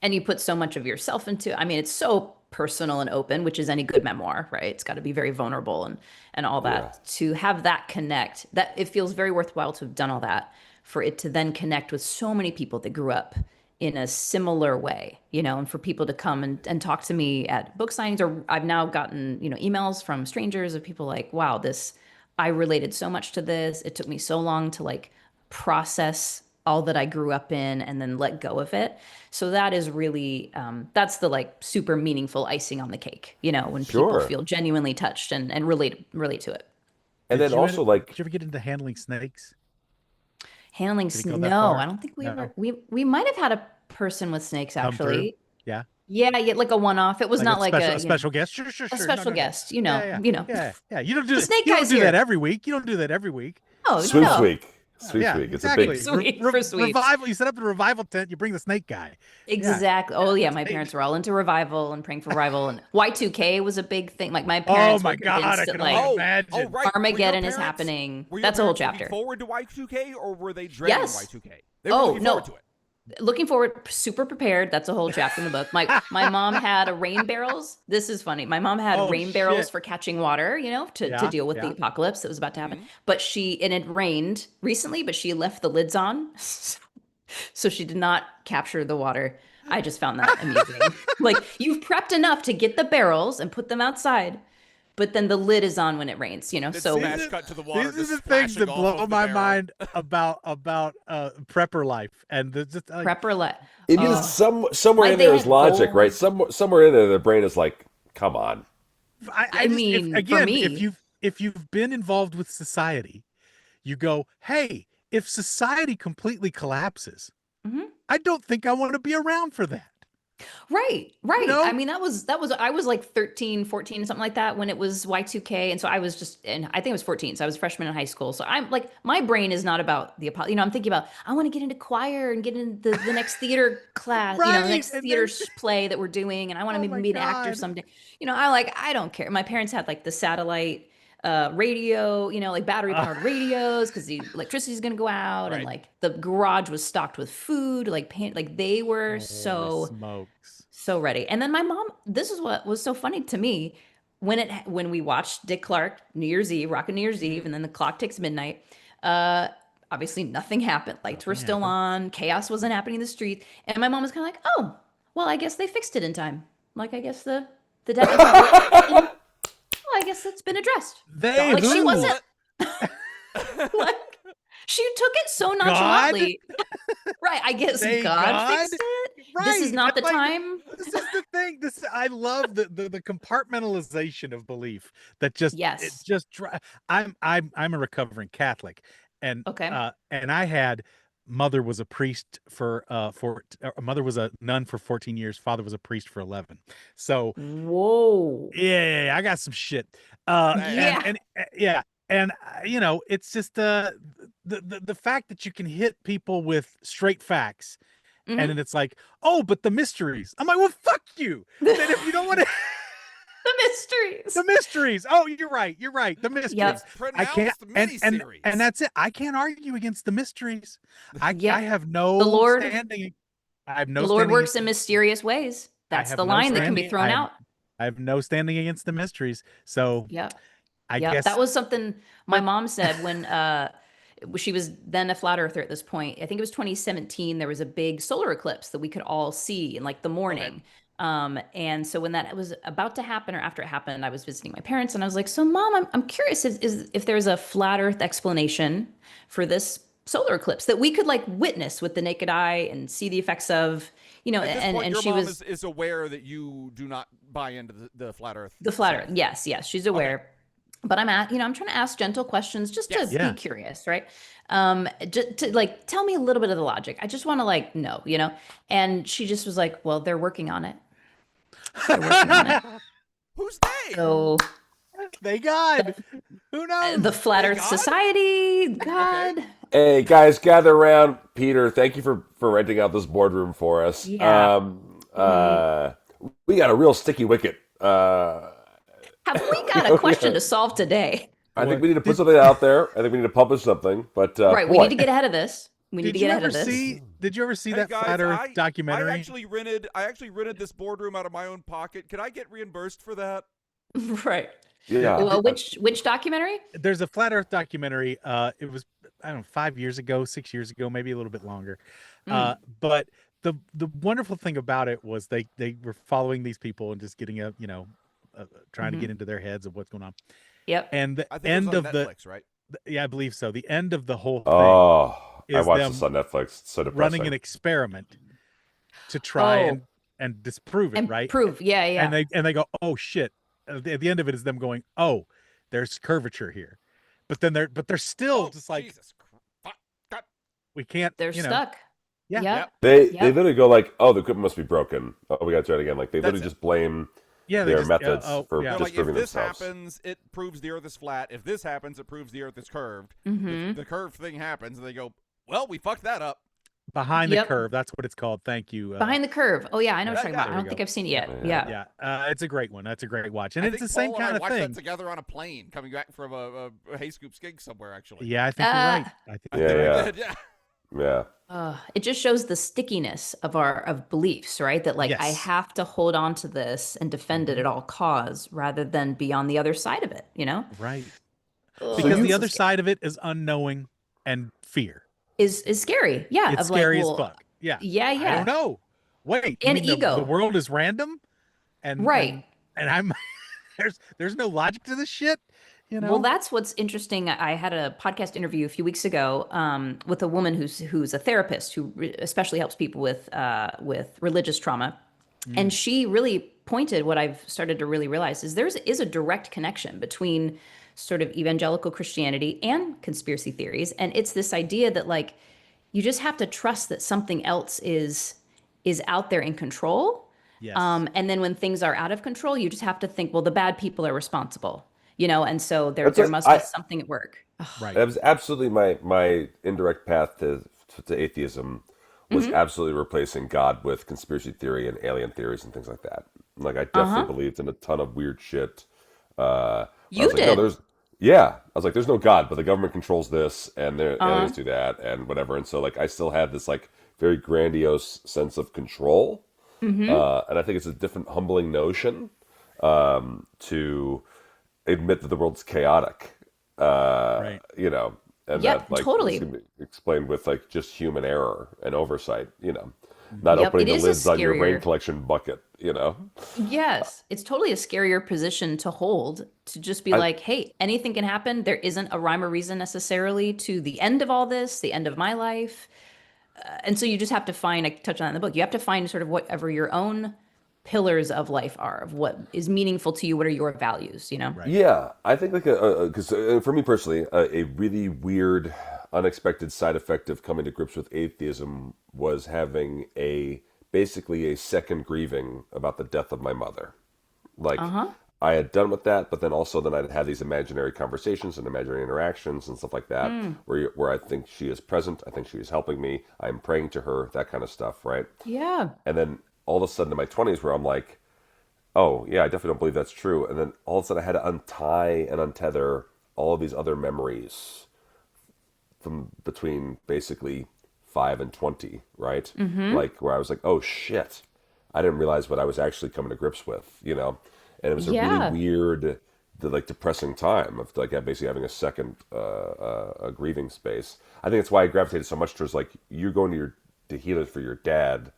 And you put so much of yourself into, I mean, it's so personal and open, which is any good memoir, right? It's got to be very vulnerable and all that. Yeah. To have that connect, that it feels very worthwhile to have done all that, for it to then connect with so many people that grew up in a similar way, and for people to come and talk to me at book signings, or I've now gotten, emails from strangers of people like, wow, I related so much to this. It took me so long to like process all that I grew up in and then let go of it. So that is really, that's the like super meaningful icing on the cake, when Sure. people feel genuinely touched and relate to it. And then also did you ever get into handling snakes? Handling Did it go that no, far? I don't think we No. ever we might have had a person with snakes Come through? actually. Yeah. Yeah, like a one-off. It was not like a a special guest. Sure. a special guest, Yeah. You don't do The that. snake You don't guy's do here. that every week. You don't do that every week. Oh, Swift no. Week. Sweet Yeah, Week. It's exactly. a big. Sweet for sweet. Revival. You set up the revival tent. You bring the snake guy. Exactly. Oh yeah, my Snake. parents were all into revival and praying for revival, and Y2K was a big thing. Like my parents Oh my were God, convinced I that can like only imagine. right. Armageddon is happening. Were your That's a whole parents looking chapter. forward to Y2K, or were they dreading Yes. Y2K? They were Oh, looking no. forward to it. Looking forward, super prepared. That's a whole chapter in the book. My mom had a rain barrels. This is funny. My mom had Oh, rain barrels shit. for catching water, to Yeah, deal with the yeah. apocalypse that was about to happen. But and it rained recently, but she left the lids on. So she did not capture the water. I just found that amusing. Like, you've prepped enough to get the barrels and put them outside, but then the lid is on when it rains, so Smash cut to the water. These are just the things that splashing off blow of the my barrel. mind about prepper life and just like, prepper let. It is somewhere Like in they there is had logic, gold. right? Somewhere in there, the brain is like, come on. I mean, for again, me- if you've been involved with society, you go, hey, if society completely collapses, Mhm. I don't think I want to be around for that. Right. know? I mean, that was I was like 13, 14, something like that when it was Y2K. And so I was and I think it was 14. So I was a freshman in high school. So I'm like, my brain is not about the I'm thinking about, I want to get into choir and get into the next theater class, the Right, next and theater then- play that we're doing. And I want to Oh maybe my be an actor God. someday. I don't care. My parents had like the satellite radio, like battery powered radios because the electricity is going to go out. And Right. like the garage was stocked with food, like they were Holy smokes. so ready. And then my mom, this is what was so funny to me when we watched Dick Clark New Year's Eve, rockin' New Year's Eve, and then the clock ticks midnight. Obviously nothing happened. Lights were still on. Chaos wasn't happening in the street. And my mom was kind of like, oh, well, I guess they fixed it in time. Like, I guess the debt. Well, I guess it's been addressed. They Like, she who? wasn't. Like, she took it so nonchalantly. Right. I guess They God God? fixed it. This Right, is not the like, time. This is the thing. I love the compartmentalization of belief that just Yes. it just I'm a recovering Catholic, and Okay. and I had mother was a priest for mother was a nun for 14 years, father was a priest for 11. So Whoa. yeah, I got some shit. Yeah. And it's just the fact that you can hit people with straight facts. Mhm. And then it's like, oh, but the mysteries. I'm like, well, fuck you. Then if you don't want to, The mysteries. the mysteries. Oh, you're right. The mysteries. Yep. I can't, the and miniseries. that's it. I can't argue against the mysteries. I Yep. have no The Lord- standing. I have The no Lord standing works against in mysterious ways. I That's have the no line that can be standing. thrown out. I have no standing against the mysteries. So Yep. I Yep. That guess, was something my but mom said when she was then a flat earther at this point. I think it was 2017. There was a big solar eclipse that we could all see in like the Okay. morning. And so when that was about to happen or after it happened, I was visiting my parents and I was like, so mom, I'm curious if there's a flat earth explanation for this solar eclipse that we could like witness with the naked eye and see the effects of, At this point, and your she mom was is aware that you do not buy into the flat Earth the flat earth. stuff. Yes, yes, she's Okay. aware. But I'm trying to ask gentle questions just to Yes. be yeah, curious, right? Just to like tell me a little bit of the logic. I just want to like know. And she just was like, "Well, they're working on it. They're working on it." Who's they? So they God, who the knows? Flat Hey, Earth God? Society, Okay. God, Hey guys, gather around. Peter, thank you for renting out this boardroom for us. yeah. We got a real sticky wicket. Have we got a we question got- to solve today? I think Boy, we need to put did something out there. I think we need to publish something. But Right, we boy, need to get ahead of this. We need to did get you ahead ever of this. see? Did you ever see Hey that guys, Flat Earth I documentary? actually rented this boardroom out of my own pocket. Could I get reimbursed for that? Right. yeah. Well, which documentary? There's a Flat Earth documentary. It was, I don't know, 5 years ago, 6 years ago, maybe a little bit longer. Mm. But the wonderful thing about it was they were following these people and just getting trying to Hmm. get into their heads of what's going on. Yep. And the I think end it was of on the Netflix, right? yeah, I believe so. The end of the whole thing Oh, I is watched this them on Netflix. It's so running an depressing. experiment to try Oh, and disprove it, and right? proof. Yeah, And yeah. they go, oh shit. At the end of it is them going, oh, there's curvature here, but they're still Oh, just like, Jesus Christ. God. we can't, They're stuck. yeah. Yep. Yep. They Yep. literally go like, "Oh, the equipment must be broken. Oh, we got to try it again." Like they That's literally it. just blame Yeah, they their just methods oh for yeah. They're like, if disproving this themselves. happens, it proves the Earth is flat. If this happens, it proves the Earth is curved. Mm-hmm. The curved thing happens, and they go, well, we fucked that up. Behind the Yep. curve, that's what it's called. Thank you. Behind the Curve. Oh yeah, I know what Yeah, you're talking yeah. about. I There we don't think go. I've seen it yet. Yeah. Yeah. Yeah, it's a great one. That's a great watch, and I it's think the same Paul and I kind of watched thing. that together on a plane coming back from a Hay Scoops gig somewhere, actually. Yeah, I think you're right. I think I Yeah, think you're we right. yeah. did, yeah. Yeah. It just shows the stickiness of our beliefs, right? That like I Yes. have to hold on to this and defend it at all costs rather than be on the other side of it, Right. Ugh, Because it's the so other scary. side of it is unknowing and fear. Is scary. Yeah, It's of like, scary as well, fuck. Yeah. yeah, I yeah. don't know. Wait, you And mean the ego. world is random? And Right. and I'm there's no logic to this shit, Well, that's what's interesting. I had a podcast interview a few weeks ago with a woman who's a therapist who especially helps people with religious trauma, and she really pointed what I've started to really realize is is a direct connection between sort of evangelical Christianity and conspiracy theories, and it's this idea that like you just have to trust that something else is out there in control. Yes. And then when things are out of control, you just have to think, well, the bad people are responsible, and so That's there it. must be something at work. Ugh. Right. That was absolutely my indirect path to atheism was Mm-hmm. absolutely replacing God with conspiracy theory and alien theories and things like that. Like I definitely believed in a ton of weird shit. I You was like, no, did. there's I was like, there's no God, but the government controls this and the aliens do that and whatever. And so like I still had this like very grandiose sense of control. And I think it's a different humbling notion to admit that the world's chaotic. Right. And Yep, that like totally. this can be explained with like just human error and oversight, not Yep, opening it the is a lids on your rain scarier. collection bucket. Yes, it's totally a scarier position to hold to just be I, like, hey, anything can happen. There isn't a rhyme or reason necessarily to the end of all this, the end of my life. And so you just have to find, I touch on that in the book, you have to find sort of whatever your own pillars of life are, of what is meaningful to you, what are your values. Right. yeah, I think like because for me personally, a really weird, unexpected side effect of coming to grips with atheism was having basically a second grieving about the death of my mother. Like I had done with that, but then also then I'd had these imaginary conversations and imaginary interactions and stuff like that, where I think she is present, I think she is helping me, I'm praying to her, that kind of stuff, right? Yeah. And then all of a sudden in my 20s, where I'm like, oh yeah, I definitely don't believe that's true, and then all of a sudden I had to untie and untether all of these other memories from between basically 5 and 20, right? Mm-hmm. Like where I was like, oh shit, I didn't realize what I was actually coming to grips with, you know? And it was a really Yeah. weird, like depressing time of like basically having a second a grieving space. I think that's why I gravitated so much towards like you going to heal it for your dad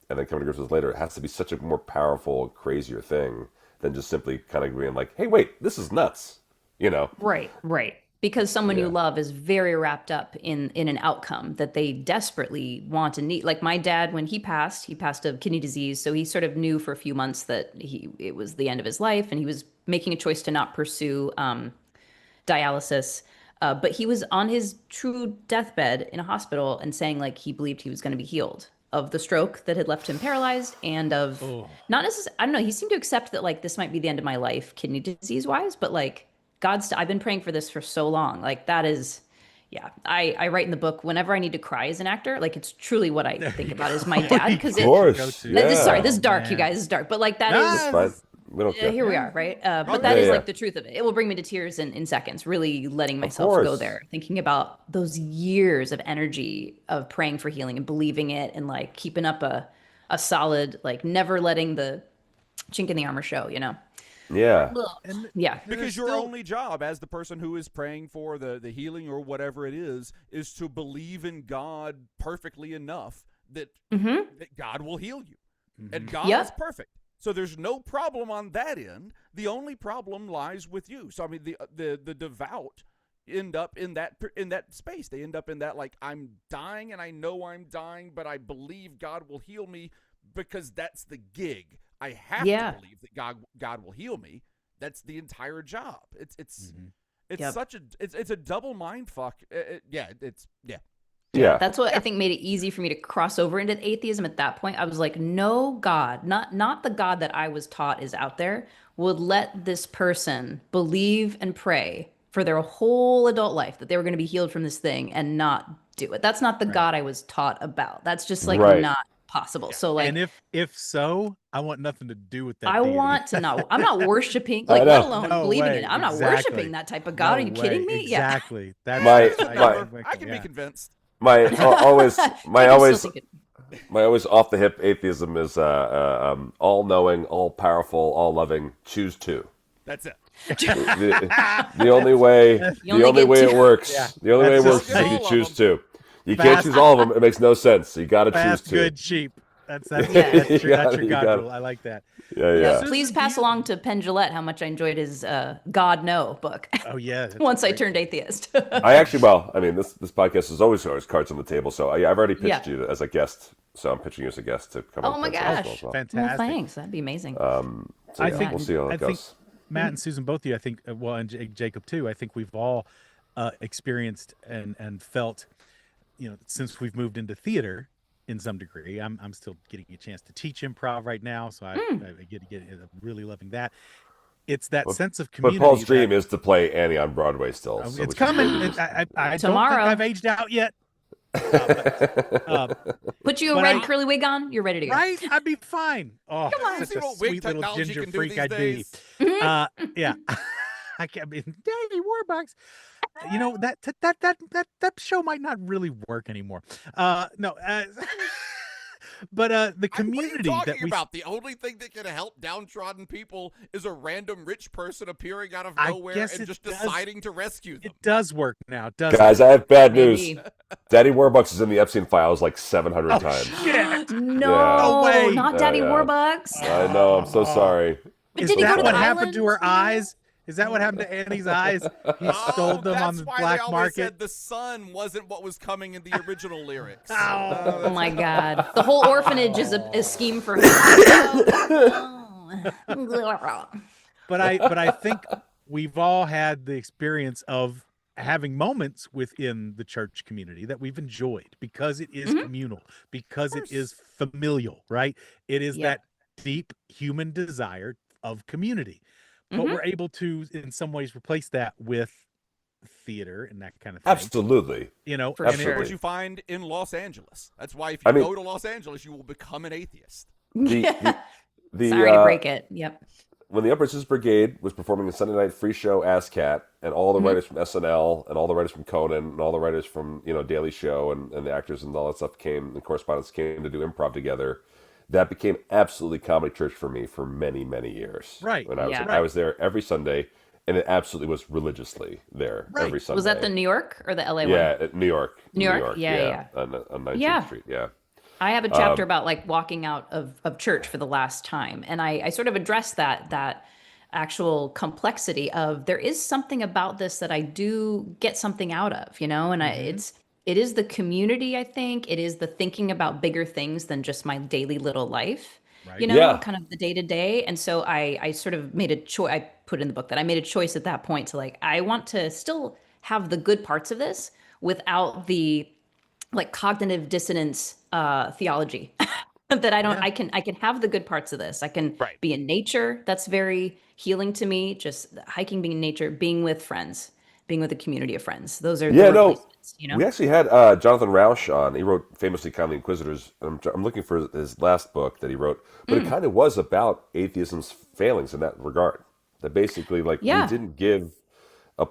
and then coming to grips with it later. It has to be such a more powerful, crazier thing than just simply kind of being like, hey, wait, this is nuts, you know? Right, right. Because someone you Yeah. love is very wrapped up in an outcome that they desperately want and need. Like my dad, when he passed of kidney disease, so he sort of knew for a few months that it was the end of his life, and he was making a choice to not pursue dialysis. But he was on his true deathbed in a hospital and saying like he believed he was going to be healed of the stroke that had left him paralyzed and of not necessarily, I don't know, he seemed to accept that like this might be the end of my life, kidney disease wise, but like I've been praying for this for so long. Like that is, yeah. I write in the book whenever I need to cry as an actor. Like it's truly what I think about is my dad because Of course, sorry, this is Oh, dark, man. you guys. This is dark, but like that Nah, is Fine. We don't care. here we are, right? But that Yeah, is yeah. like the truth of it. It will bring me to tears in seconds. Really letting myself course. go there, thinking about those years of energy of praying for healing and believing it, and like keeping up a solid, like never letting the chink in the armor show. You know? Yeah. Yeah. Because your only job as the person who is praying for the healing or whatever it is to believe in God perfectly enough that, that God will heal you. And God Yep. is perfect. So there's no problem on that end. The only problem lies with you. So I mean the devout end up in that space. They end up in that like I'm dying and I know I'm dying, but I believe God will heal me because that's the gig. I have to believe that God will heal me. That's the entire job. It's Yep. such a double mind fuck. Yeah. That's what I think made it easy for me to cross over into atheism at that point. I was like, no God, not the God that I was taught is out there, would let this person believe and pray for their whole adult life that they were going to be healed from this thing and not do it. That's not the God I was taught about. That's just like Right. not possible. So like, And if so, I want nothing to do with that. I deity. want to not. I'm not worshiping, I like, know. let alone No believing way, in it. I'm not exactly. worshiping that type of God. No Are you kidding way, me? Yeah. Exactly. That's I can be convinced. My always You can still think it. my always off the hip atheism is all knowing, all powerful, all loving. Choose to. That's it. The only way You only get it two. works. Yeah. The only way it That's works is just- if you all of choose them. to. You can't Fast. choose all of them. It makes no sense. So you got to choose fast, to. good, cheap. That's Yeah. your, that's You your got God it. rule. I like that. Yeah, Yeah. yeah. Please Susan, pass do you- along to Penn Jillette how much I enjoyed his God No book Oh yeah. that's once I great. turned atheist. I actually, I mean, this podcast is always cards on the table. So I've already pitched Yeah. you as a guest. So I'm pitching you as a guest to come Oh on my Pentecostal gosh. as well. Well, Fantastic. thanks. That'd be amazing. So I yeah, think we'll see how it I think goes. Matt and Susan, both of you, I think, well, and Jacob too. I think we've all experienced and felt, since we've moved into theater in some degree. I'm still getting a chance to teach improv right now, so I get I'm really loving that. It's that sense of But community. Paul's dream that- is to play Annie on Broadway still. So it's we should coming. maybe just- I Tomorrow. don't think I've aged out yet. Put you a but red I- curly wig on, you're ready to go. Right? I'd be fine. Oh, on. such See a what wig sweet little technology ginger can do freak these I'd days. be. Yeah. I can't be Davey Warbucks. That show might not really work anymore. No. But the What are community you that talking we about? The only thing that can help downtrodden people is a random rich person appearing out of I nowhere guess and it just does- deciding to rescue them. it does work now, doesn't Guys, I have bad news. Maybe. Daddy Warbucks is in the Epstein files like 700 times. it? No, No way. not Daddy Yeah. Warbucks. I know. I'm so sorry. But Is did he go that to what the happened to island? her eyes? Is that what happened to Annie's eyes? He stole them on That's the why black they always market. said the sun wasn't what was coming in the original lyrics. Oh my God. The whole orphanage is a scheme for him. But I think we've all had the experience of having moments within the church community that we've enjoyed because it is communal, because it is familial, right? It is Yeah. that deep human desire of community. But we're able to, in some ways, replace that with theater and that kind of thing. Absolutely. For and sure. What you find in Los Angeles. That's why if you I mean- go to Los Angeles, you will become an atheist. The Sorry to uh, break it. Yep. when the Upper Sisters Brigade was performing a Sunday night free show ASCAT, and all the writers from SNL and all the writers from Conan and all the writers from Daily Show and the actors and all that stuff came, and correspondents came to do improv together, that became absolutely comedy church for me for many, many years. Right. When I was Yeah. I was there every Sunday, and it absolutely was religiously there every Sunday. Was that the New York or the LA one? Yeah, at New York. New York? Yeah. On 19th Yeah. Street. Yeah. I have a chapter about like walking out of church for the last time. And I sort of address that actual complexity of there is something about this that I do get something out of, and it is the community, I think. It is the thinking about bigger things than just my daily little life, Right. Yeah. kind of the day to day. And so I sort of made a choice. I put in the book that I made a choice at that point to like, I want to still have the good parts of this without the like cognitive dissonance theology that I don't I can have the good parts of this. I can be in nature. That's very healing to me. Just hiking, being in nature, being with friends, being with a community of friends. Those are the replacements, We actually had Jonathan Rauch on. He wrote famously Kindly Inquisitors. I'm looking for his last book that he wrote, but it kind of was about atheism's failings in that regard. That basically, like, we didn't give a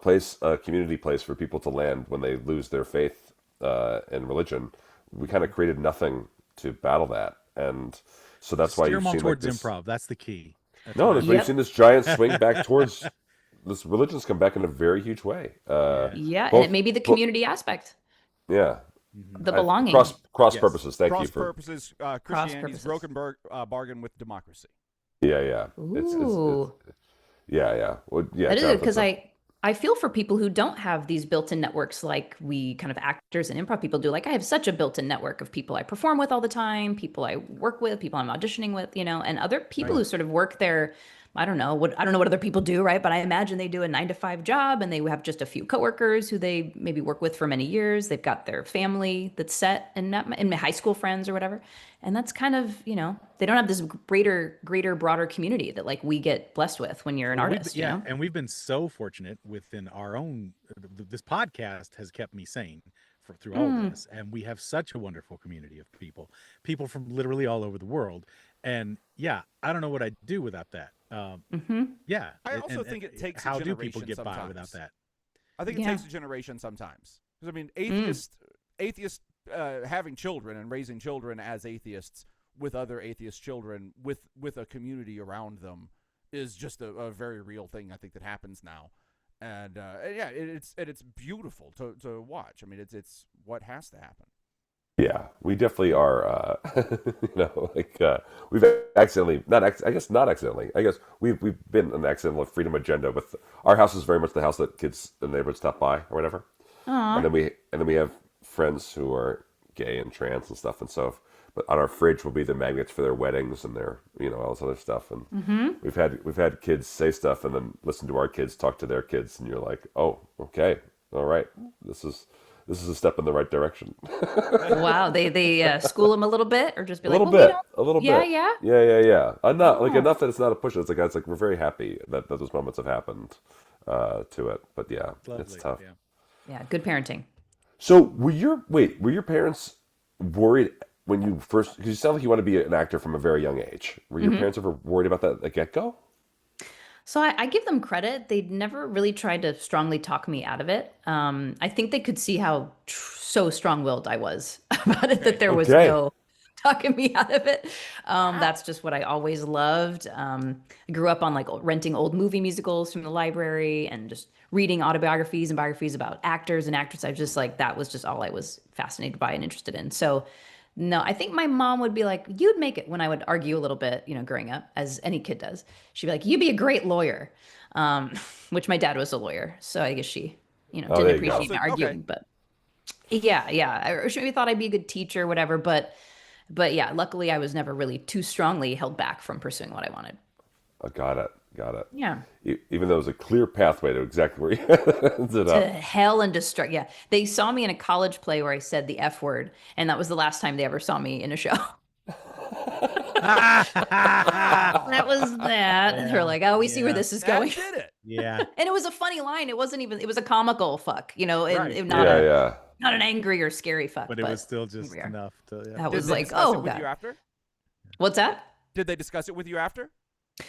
community place for people to land when they lose their faith in religion. We kind of created nothing to battle that, and so that's why you've Steer them all seen towards like this. improv. That's the key. That's No, what that's I- why you've seen this giant swing back towards this religion's come back in a very huge way. and both- it may be the community aspect, Yeah, the belonging. cross Yes. purposes. Thank Cross you for purposes, Christianity's purposes. broken bargain with democracy. yeah. Ooh. Yeah. Well, yeah. That is Jonathan, because so- I feel for people who don't have these built-in networks like we kind of actors and improv people do. Like I have such a built-in network of people I perform with all the time, people I work with, people I'm auditioning with, and other people who sort of work there. I don't know what other people do, right? But I imagine they do a 9-to-5 job and they have just a few coworkers who they maybe work with for many years. They've got their family that's set and high school friends or whatever. And that's kind of, they don't have this greater, broader community that like we get blessed with when you're an artist, And we've been so fortunate within our own. This podcast has kept me sane through all of this, and we have such a wonderful community of people from literally all over the world. And I don't know what I'd do without that. I also think it takes a how do people generation get by sometimes. without that? I think it takes a generation sometimes. Because I mean, atheists having children and raising children as atheists with other atheist children with a community around them is just a very real thing. I think that happens now, and it's beautiful to watch. I mean, it's what has to happen. Yeah, we definitely are. We've accidentally, not accidentally. I guess we've been an accidental freedom agenda. With our house is very much the house that kids in the neighborhood stop by or whatever. And then we have friends who are gay and trans and stuff, and so. But on our fridge will be the magnets for their weddings and their all this other stuff. And we've had kids say stuff and then listen to our kids talk to their kids, and you're like, oh, okay, all right, this is a step in the right direction. Wow, they school them a little bit, or just be A like, little well, bit, a little yeah, bit. yeah. Yeah. Enough, like enough that it's not a push. It's like we're very happy that those moments have happened to it. But yeah, Lovely. it's tough. Yeah, good parenting. So were your parents worried when you first? Because you sound like you want to be an actor from a very young age. Were your parents ever worried about that at the get-go? So I give them credit. They never really tried to strongly talk me out of it. I think they could see how so strong-willed I was about it, that there was no talking me out of it. That's just what I always loved. I grew up on like renting old movie musicals from the library and just reading autobiographies and biographies about actors and actresses. I was just like, that was just all I was fascinated by and interested in. So no, I think my mom would be like, you'd make it, when I would argue a little bit, growing up, as any kid does. She'd be like, you'd be a great lawyer, which my dad was a lawyer. So I guess she, didn't there you appreciate go. me arguing, but or she maybe thought I'd be a good teacher or whatever. But yeah, luckily I was never really too strongly held back from pursuing what I wanted. I got it. Yeah. Even though it was a clear pathway to exactly where you ended To up. hell and destruction. Yeah. They saw me in a college play where I said the F word, and that was the last time they ever saw me in a show. That was that. And they're like, oh, we see where this is going. That did it. Yeah. And it was a funny line. It was a comical fuck, Right. not an angry or scary fuck. But it was still just here we are. enough to. That Did was they like, discuss it oh, with God. you after? What's that? Did they discuss it with you after?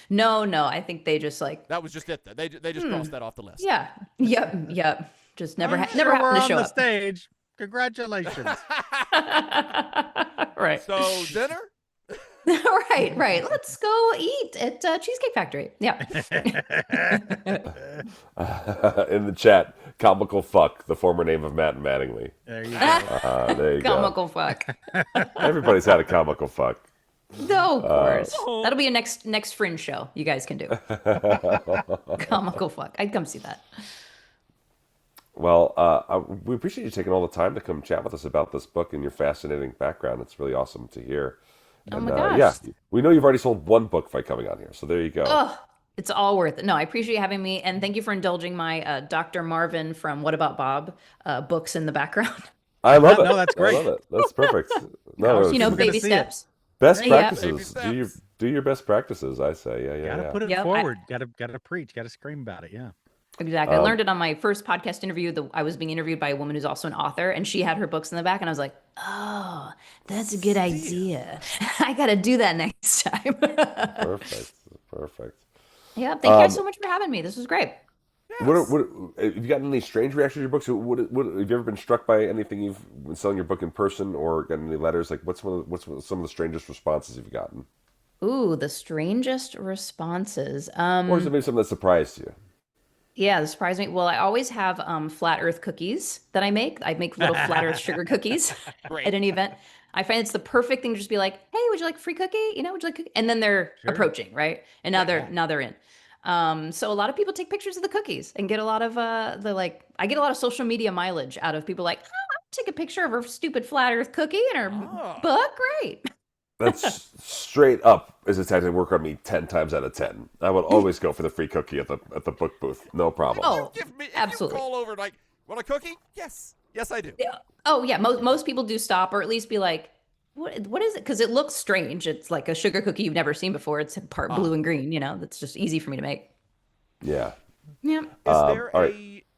No, I think they just like, That was just it. They just crossed that off the list. yeah, yep. Just never I'm never sure happened we're to on show the up. stage. Congratulations. Right. So dinner? right. Let's go eat at Cheesecake Factory. Yeah. In the chat, Comical Fuck, the former name of Matt and Mattingly. There you go. There you Comical fuck. go. Everybody's had a Comical Fuck. No, of course. That'll be a next Fringe show you guys can do. Comical fuck. I'd come see that. Well, we appreciate you taking all the time to come chat with us about this book and your fascinating background. It's really awesome to hear. Oh And, my gosh. yeah, we know you've already sold one book by coming on here, so there you go. Oh, it's all worth it. No, I appreciate you having me, and thank you for indulging my Dr. Marvin from What About Bob books in the background. I love it. No, that's great. I love it. That's perfect. No, People it's- Baby see it. steps. best Yeah. practices. Baby Do your best practices. I say, Gotta yeah. put it Yep, forward. Gotta preach. Gotta scream about it. Yeah. Exactly. I learned it on my first podcast interview. I was being interviewed by a woman who's also an author, and she had her books in the back, and I was like, oh, that's a good idea. I got to do that next time. Perfect. Yeah. Thank you guys so much for having me. This was great. What have you gotten any strange reactions to your books? What have you ever been struck by anything you've been selling your book in person, or gotten any letters? Like, what's some of the strangest responses you've gotten, Ooh, the strangest responses. or is it maybe something that surprised you? Yeah, that surprised me. Well, I always have flat Earth cookies that I make. I make little flat Earth sugar cookies at any event. I find it's the perfect thing to just be like, "Hey, would you like a free cookie? Would you like a cookie?" And then they're approaching, right? And now they're in. So a lot of people take pictures of the cookies and get a lot of I get a lot of social media mileage out of people like, "Oh, I'll take a picture of her stupid flat Earth cookie and her book." Great. That's straight up is a tactic that work on me 10 times out of 10. I would always go for the free cookie at the book booth. No problem. Oh, If absolutely. you call over like, want a cookie? Yes, I do. Yeah. Oh yeah, most people do stop or at least be like, what is it? Because it looks strange. It's like a sugar cookie you've never seen before. It's part blue and green. That's just easy for me to make. Yeah. Yeah.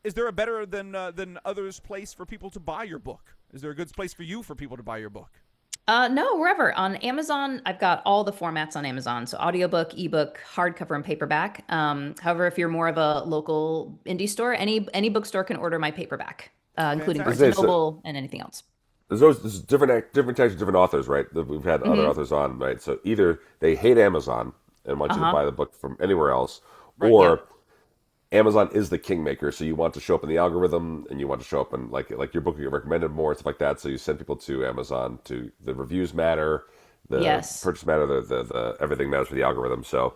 Is there a better than others place for people to buy your book? Is there a good place for you for people to buy your book? No, wherever. On Amazon, I've got all the formats on Amazon. So audiobook, ebook, hardcover, and paperback. However, if you're more of a local indie store, any bookstore can order my paperback, including Barnes Fantastic. & Noble and anything else. There's different types of different authors, right? That we've had other authors on, right? So either they hate Amazon and want you to buy the book from anywhere else, or Amazon is the kingmaker. So you want to show up in the algorithm, and you want to show up in like your book will get recommended more, stuff like that. So you send people to Amazon. To the reviews matter, the purchase matter, the everything matters for the algorithm. So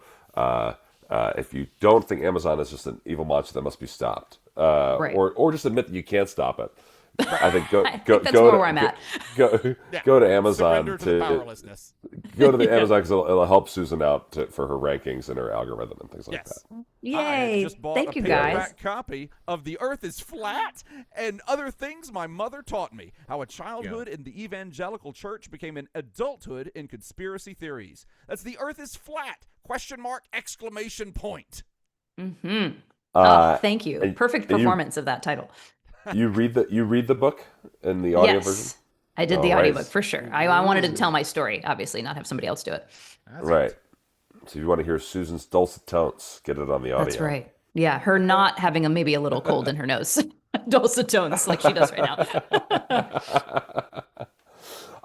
if you don't think Amazon is just an evil monster that must be stopped, or just admit that you can't stop it. I think that's more where I'm at. Go to Amazon Surrender to the powerlessness. Go to the Amazon because it'll help Susan out for her rankings and her algorithm and things like that. I Yay! just bought Thank a you guys. paperback copy of The Earth is Flat and Other Things My Mother Taught Me, How a Childhood in the Evangelical Church Became an Adulthood in Conspiracy Theories. That's The Earth is Flat, ! Exclamation point. Thank you. Perfect performance of that title. You read the book in the audio version? Yes, I did the audiobook for sure. I wanted to tell my story, obviously, not have somebody else do it. Right. So if you want to hear Susan's dulcet tones, get it on the audio. That's right. Yeah, her not having maybe a little cold in her nose. Dulcet tones like she does right now.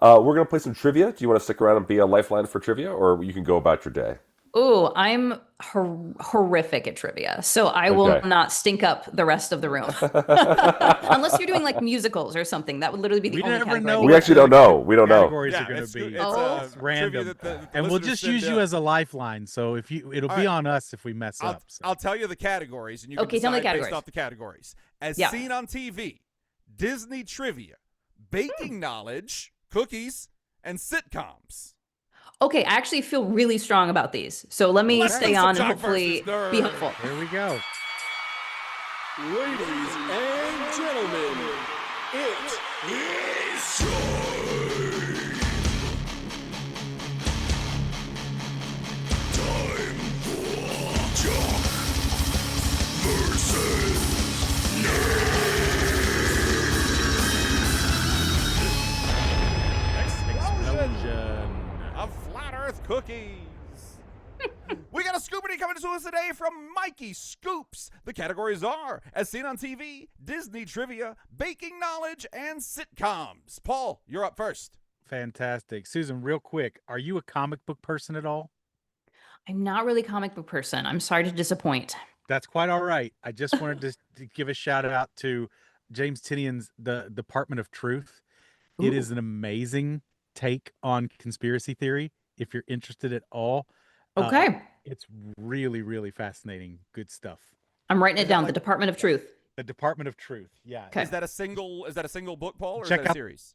We're going to play some trivia. Do you want to stick around and be a lifeline for trivia, or you can go about your day? Ooh, I'm horrific at trivia, so I will not stink up the rest of the room. Unless you're doing like musicals or something, that would literally be the only category. We actually don't know. We don't know. Categories are going to be random, and we'll just use you as a lifeline. So it'll be on us if we mess up. So. I'll tell you the categories, and you can tell me decide the based off the categories. As seen on TV, Disney trivia, baking knowledge, cookies, and sitcoms. Okay, I actually feel really strong about these. So let me stay on and hopefully be helpful. Here we go. Ladies and gentlemen, it is time. Time for Jock versus Explosion of flat Earth cookies. We got a Here's who's today from Mikey Scoops. The categories are As Seen on TV, Disney Trivia, Baking Knowledge, and Sitcoms. Paul, you're up first. Fantastic. Susan, real quick, are you a comic book person at all? I'm not really a comic book person. I'm sorry to disappoint. That's quite all right. I just wanted to give a shout out to James Tinian's The Department of Truth. It Ooh. is an amazing take on conspiracy theory. If you're interested at all, Okay. it's really, really fascinating. Good stuff. I'm writing it down. The Department of Truth. The Department of Truth. Yeah. Okay. Is that a single book, Paul, or Check is that a out- series?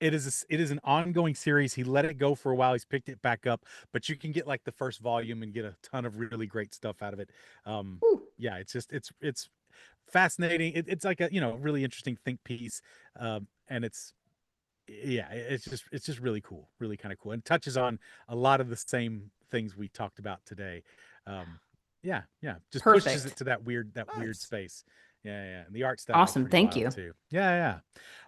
It is an ongoing series. He let it go for a while. He's picked it back up, but you can get like the first volume and get a ton of really great stuff out of it. Yeah, it's fascinating. It's like a really interesting think piece, and it's just really cool, really kind of cool, and touches on a lot of the same things we talked about today. Yeah, just pushes Perfect. it to that weird Nice. space. Yeah, and the art style. is Awesome. pretty Thank wild, you. Too. Yeah.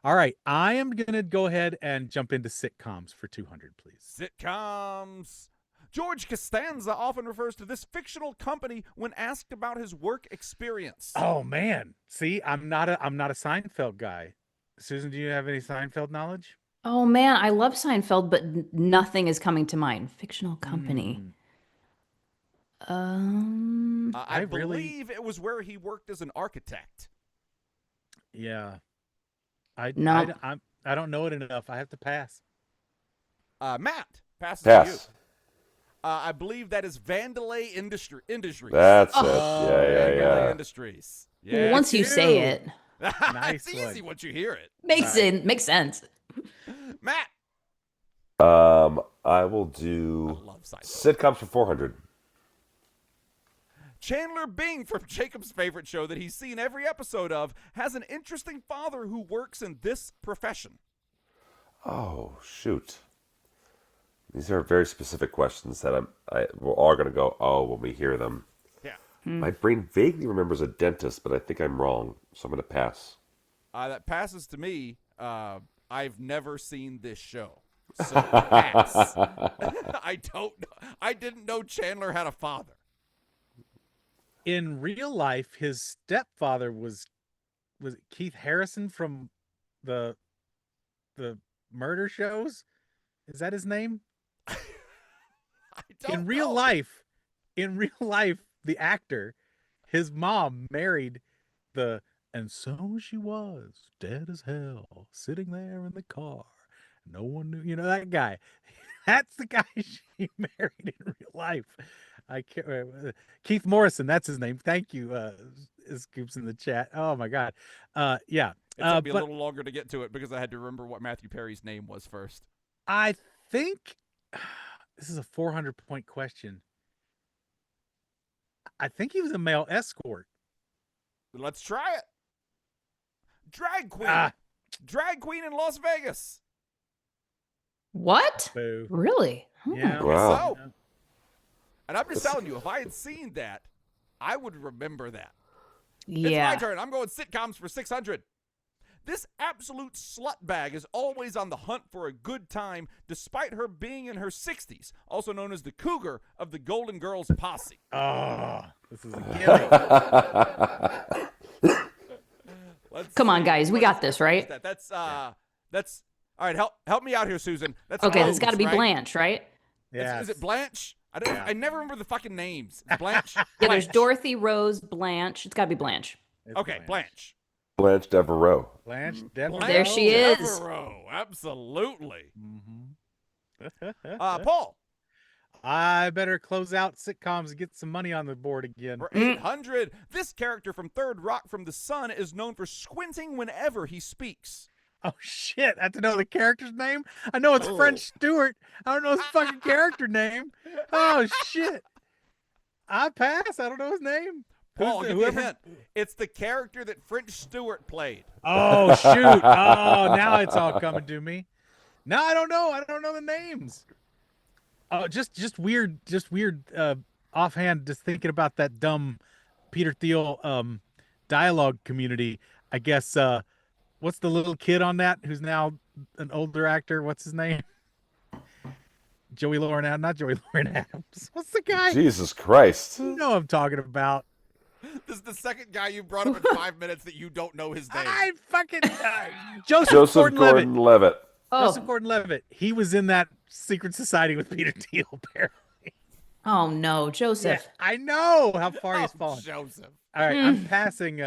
All right, I am gonna go ahead and jump into sitcoms for 200, please. Sitcoms. George Costanza often refers to this fictional company when asked about his work experience. Oh man, see, I'm not a Seinfeld guy. Susan, do you have any Seinfeld knowledge? Oh man, I love Seinfeld, but nothing is coming to mind. Fictional company. I I really- believe it was where he worked as an architect. Yeah, I don't know it enough. I have to pass. Matt, passes to you. Pass. I believe that is Vandalay Industries. That's it. Vandalay Yeah. Industries. Yeah. Once you say it, Nice it's easy one. once you hear it. makes sense. Matt. I will do I love Seinfeld. sitcoms for 400. Chandler Bing from Jacob's favorite show that he's seen every episode of has an interesting father who works in this profession. Oh, shoot. These are very specific questions that we're all going to go, oh, when we hear them. Yeah. My brain vaguely remembers a dentist, but I think I'm wrong, so I'm going to pass. That passes to me. I've never seen this show. So pass. I don't know. I didn't know Chandler had a father. In real life, his stepfather was it Keith Harrison from the murder shows? Is that his name? I don't In real know. life, the actor, his mom married and so she was dead as hell, sitting there in the car. No one knew, that guy. That's the guy she married in real life. I can't remember. Keith Morrison, that's his name. Thank you, Scoops in the chat. Oh my God. Yeah. It took me a But little longer to get to it because I had to remember what Matthew Perry's name was first. I think this is a 400-point question. I think he was a male escort. Let's try it. Drag queen. Ah. Drag queen in Las Vegas. What? Boo. Really? Yeah. Wow. So, and I'm just telling you, if I had seen that, I would remember that. Yeah. It's my turn. I'm going sitcoms for 600. This absolute slut bag is always on the hunt for a good time, despite her being in her 60s, also known as the cougar of the Golden Girls posse. Oh, this is a gimme. Come on, guys. We got this, right? That's all right. Help me out here, Susan. That's Okay, Rose, that's got to be right? Blanche, right? Yeah. Is it Blanche? I never remember the fucking names. Blanche. Yeah, there's Blanche. Dorothy, Rose, Blanche. It's got to be Blanche. Okay, Blanche. Blanche Devereaux. Blanche Devereaux. There she is. Devereaux, absolutely. Mhm. Paul, I better close out sitcoms and get some money on the board again. for 800. This character from Third Rock from the Sun is known for squinting whenever he speaks. Oh shit! I have to know the character's name. I know it's French Stewart. I don't know his fucking character name. Oh shit! I pass. I don't know his name. Paul, Who's give the- you a hint. It's the character that French Stewart played. Oh shoot! Oh, now it's all coming to me. No, I don't know. I don't know the names. Oh, just weird. Offhand, just thinking about that dumb Peter Thiel dialogue community. I guess. What's the little kid on that who's now an older actor? What's his name? Joey Lauren Adams, not Joey Lauren Adams. What's the guy? Jesus Christ. You know what I'm talking about. This is the second guy you brought up in 5 minutes that you don't know his name. I fucking Joseph Joseph Gordon-Levitt. Gordon-Levitt. Oh, Joseph Gordon-Levitt. He was in that secret society with Peter Thiel, apparently. oh no, Joseph. Yeah, I know how far he's Oh, fallen. Joseph. All right, I'm passing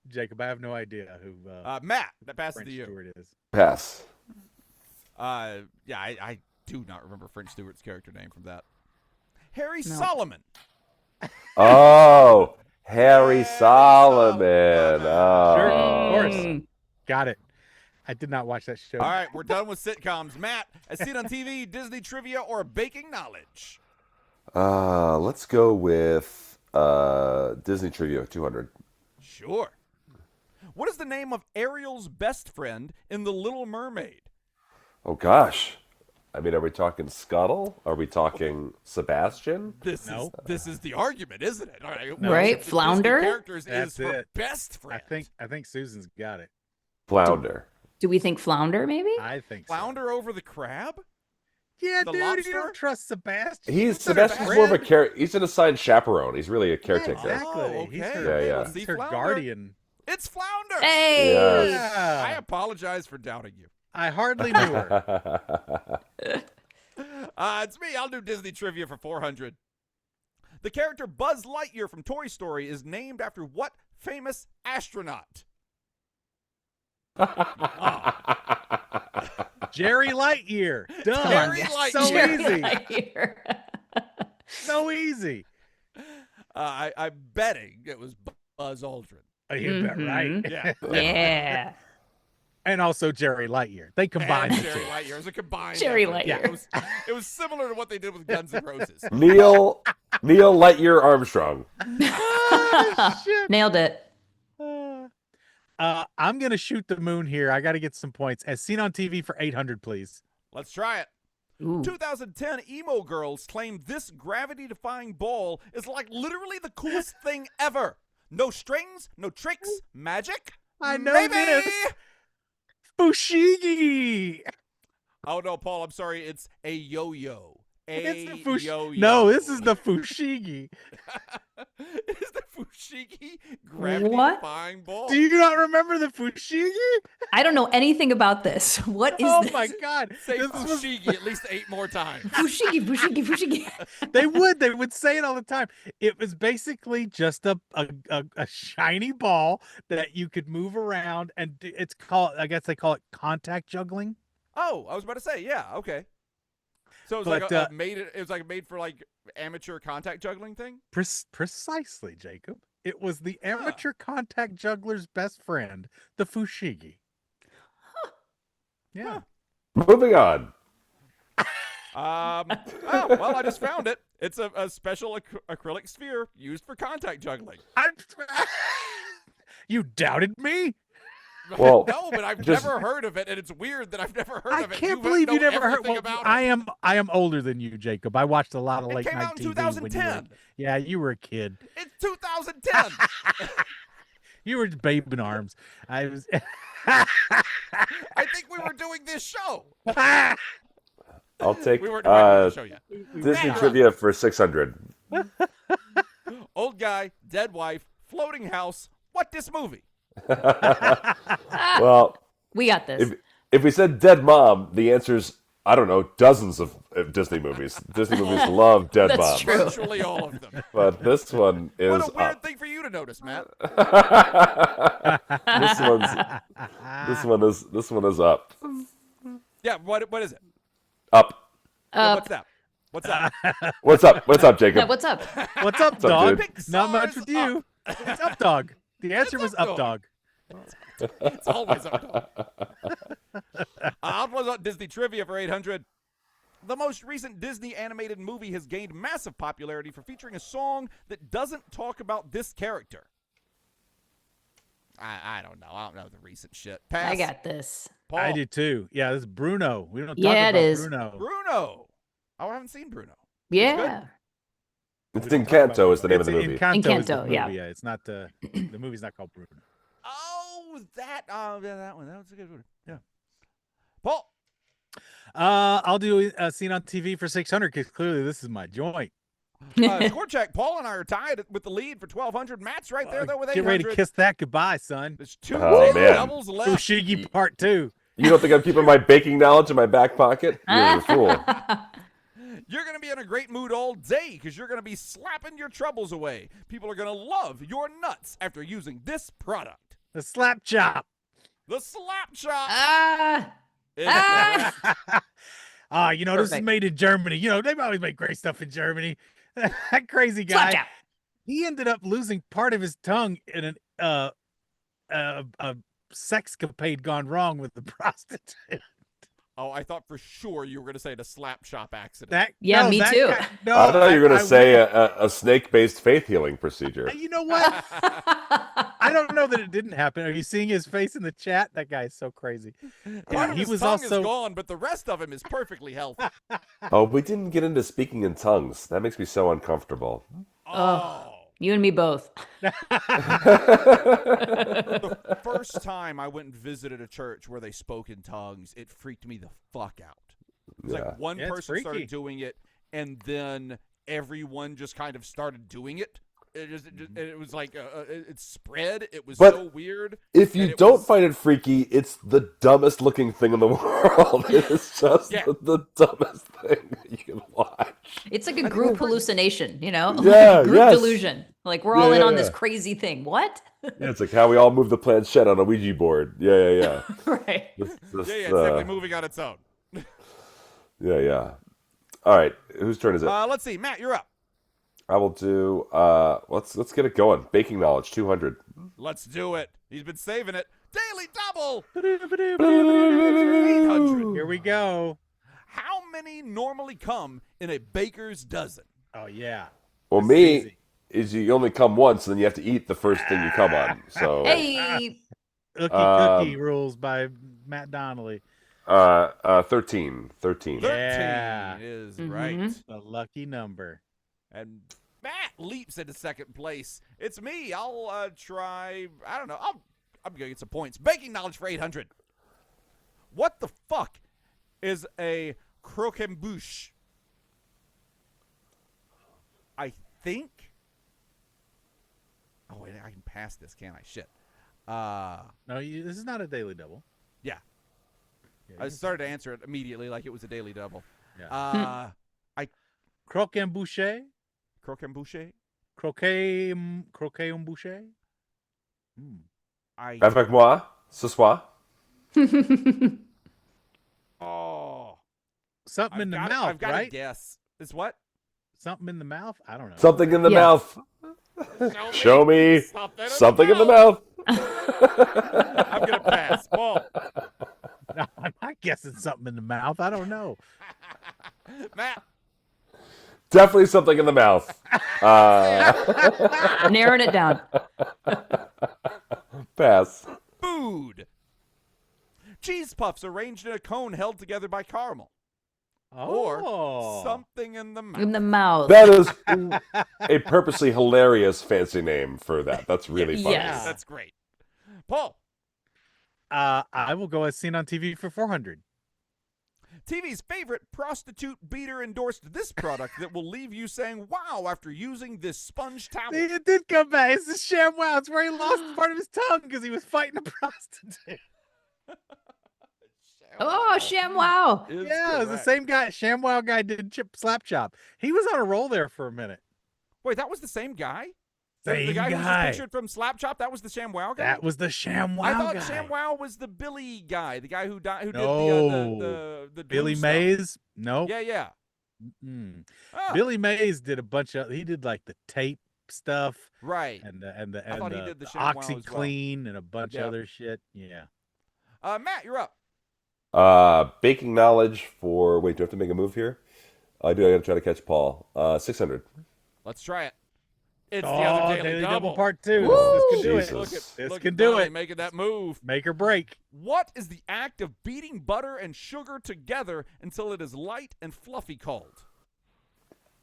Jacob. I have no idea who Matt, that passes French to you. Stewart is. Pass. Yeah, I do not remember French Stewart's character name from that. Harry Solomon. Oh, Harry Solomon. Sure, Oh. of course. Mm. Got it. I did not watch that show. All right, we're done with sitcoms. Matt, as seen on TV, Disney trivia, or baking knowledge? Let's go with Disney Trivia 200. Sure. What is the name of Ariel's best friend in The Little Mermaid? Oh, gosh. I mean, are we talking Scuttle? Are we talking Sebastian? This is the argument, isn't it? All right, No. which Right, of the Disney Flounder? characters That's is her it. best friend? I think Susan's got it. Flounder. Do we think Flounder, maybe? I think Flounder over the crab? Yeah, The dude, lobster? you don't trust Sebastian. Sebastian's more of a he's an assigned chaperone. He's really a caretaker. Exactly. Oh, He's okay. her, Yeah. he's her Flounder. guardian. It's Flounder. Hey. Yes. I Yeah. apologize for doubting you. I hardly knew her. It's me. I'll do Disney trivia for 400. The character Buzz Lightyear from Toy Story is named after what famous astronaut? Jerry Lightyear. Duh. Come on, Jerry guys. Lightyear. So Jerry easy. Lightyear. So easy. I'm betting it was Buzz Aldrin. Oh, you bet right. Yeah. Yeah. And also Jerry Lightyear. They combined And the Jerry two. Lightyear. It was a combined Jerry effort. Lightyear. It was similar to what they did with Guns N' Roses. Neil Lightyear Armstrong. Shit. Nailed it. I'm gonna shoot the moon here. I got to get some points. As seen on TV for 800, please. Let's try it. Ooh. 2010 emo girls claim this gravity-defying ball is like literally the coolest thing ever. No strings, no tricks, magic. I know Maybe. this. Fushigi. Oh no, Paul, I'm sorry. It's a yo-yo. It's the yo-yo. No, this is the Fushigi. It's the Fushigi gravity-defying ball. Do you not remember the Fushigi? I don't know anything about this. What is Oh this? my god. Say This was- Fushigi at least 8 more times. Fushigi, Fushigi, Fushigi. they would say it all the time. It was basically just a shiny ball that you could move around, and it's called, I guess they call it contact juggling. Oh, I was about to say, yeah, okay. So it was But, like it was like made for like amateur contact juggling thing. Precisely, Jacob. It was the amateur contact juggler's best friend, the Fushigi. Yeah. Moving on. Oh, well, I just found it. It's a special acrylic sphere used for contact juggling. You doubted me? Well, No, but I've just- never heard of it, and it's weird that I've never heard I of it. can't believe you know never heard. everything Well, about I it. am older than you, Jacob. I watched a lot of It late came night out in TV. When you were, 2010. yeah, you were a kid. It's 2010. You were babe in arms. I was. I think we were doing this show. I'll take We weren't doing the show yet. Disney Trivia for 600. Old guy, dead wife, floating house. What this movie? Well, We got this. if we said dead mom, the answer's, I don't know, dozens of Disney movies. Disney movies love dead That's moms. true. Virtually all of them. But this one is What a weird up. thing for you to notice, Matt. This one is up. Yeah, what is it? Up. Yeah, what's that? What's that? What's up? What's up, Jacob? Yeah, what's up? What's up, up, dog? dude? Not much Pixar's with you. It's up, dog. The answer was up, up, dog. dog. It's always up. I'll close out Disney trivia for 800. The most recent Disney animated movie has gained massive popularity for featuring a song that doesn't talk about this character. I don't know. I don't know the recent shit. Pass. I got this. Paul. I do too. Yeah, this is Bruno. We don't talk Yeah, about it is. Bruno. Bruno. Oh, I haven't seen Bruno. Yeah. It's Encanto is the name of the It's movie. Encanto, is the Encanto, movie. yeah. It's not the movie's not called Bruno. Oh, that. Yeah, that one. That was a good one. Yeah. Paul. I'll do a scene on TV for 600 because clearly this is my joint. Score check. Paul and I are tied with the lead for 1,200. Matt's right there, though, with 800. Get ready to kiss that goodbye, son. There's two Oh, man. doubles left. Fushigi Part 2. You don't think I'm keeping my baking knowledge in my back pocket? You're a fool. You're going to be in a great mood all day because you're going to be slapping your troubles away. People are going to love your nuts after using this product. The slap chop. The Slap Chop. Ah. This is Perfect. made in Germany. They've always made great stuff in Germany. That crazy guy. Slapjack. He ended up losing part of his tongue in a sexcapade gone wrong with the prostitute. Oh, I thought for sure you were going to say the Slap Chop accident. Me too. I thought you were going to say a snake-based faith healing procedure. You know what? I don't know that it didn't happen. Are you seeing his face in the chat? That guy is so crazy. Part of he his was tongue also is gone, but the rest of him is perfectly healthy. Oh, we didn't get into speaking in tongues. That makes me so uncomfortable. Oh. You and me both. The first time I went and visited a church where they spoke in tongues, it freaked me the fuck out. It was like one Yeah, it's person started freaky. doing it, and then everyone just kind of started doing it. It was like it spread. It was But so weird. If you And it don't was- find it freaky, it's the dumbest looking thing in the world. It is just Yeah. the dumbest thing that you can watch. It's like a group hallucination, Yeah, group yes. delusion. Like we're all in on this Yeah. crazy thing. What? Yeah, it's like how we all move the planchette on a Ouija board. Yeah. Right. This- Yeah, it's uh, definitely moving on its own. yeah. All right, whose turn is it? Let's see, Matt, you're up. I will do. Let's get it going. Baking knowledge 200. Let's do it. He's been saving it. Daily double. 800. 800. Here we go. How many normally come in a baker's dozen? Oh, yeah. Well, That's me easy. is you only come once, and then you have to eat the first thing you come on. So Hey. Cookie rules by Matt Donnelly. 13. 13. 13 Yeah. is Mhm. right. A lucky number. And Matt leaps into second place. It's me. I'll try. I don't know. I'm gonna get some points. Baking knowledge for 800. What the fuck is a croquembouche? I think. Oh wait, I can pass this, can't I? Shit. No, this is not a daily double. Yeah. Yeah, I started to answer it immediately like it was a daily double. Yeah. Croque en boucher. Croquembouche. Croquet en boucher. Avec moi, ce soir. Oh. Something in the mouth, I've got to right? guess. Is what? Something in the mouth? I don't know. Something in the Yeah. mouth. Show me something in the mouth. I'm going to pass. Paul. No, I'm not guessing something in the mouth. I don't know. Matt. Definitely something in the mouth. Narrowing it down. Pass. Food. Cheese puffs arranged in a cone held together by caramel. Or Oh. something in the mouth. In the mouth. That is a purposely hilarious fancy name for that. That's really funny. Yes. That's great. Paul. I will go as seen on TV for 400. TV's favorite prostitute beater endorsed this product that will leave you saying wow after using this sponge towel. See, it did come back. It's the ShamWow. It's where he lost part of his tongue because he was fighting a prostitute. Oh, ShamWow. Is Yeah, it was the correct. same guy. ShamWow guy did Chip Slap Chop. He was on a roll there for a minute. Wait, that was the same guy? Same the guy who was guy. just pictured from Slap Chop, that was the ShamWow guy? That was the ShamWow I thought guy. ShamWow was the Billy guy, the guy who died, who No. did the Billy Doom stuff. Mays? Nope. Yeah. Mm. Ah, Billy Mays did a bunch of. He did like the tape stuff right. and I thought he the did the ShamWow as well. OxyClean and a bunch Yeah. of other shit. Yeah. Matt, you're up. Baking knowledge for. Wait, do I have to make a move here? I do. I got to try to catch Paul. 600. Let's try it. It's the Oh, other daily, Daily double. Double Part 2. Woo! This can do Jesus. it. Look This at can do Donnie it. making that move. Make or break. What is the act of beating butter and sugar together until it is light and fluffy cold?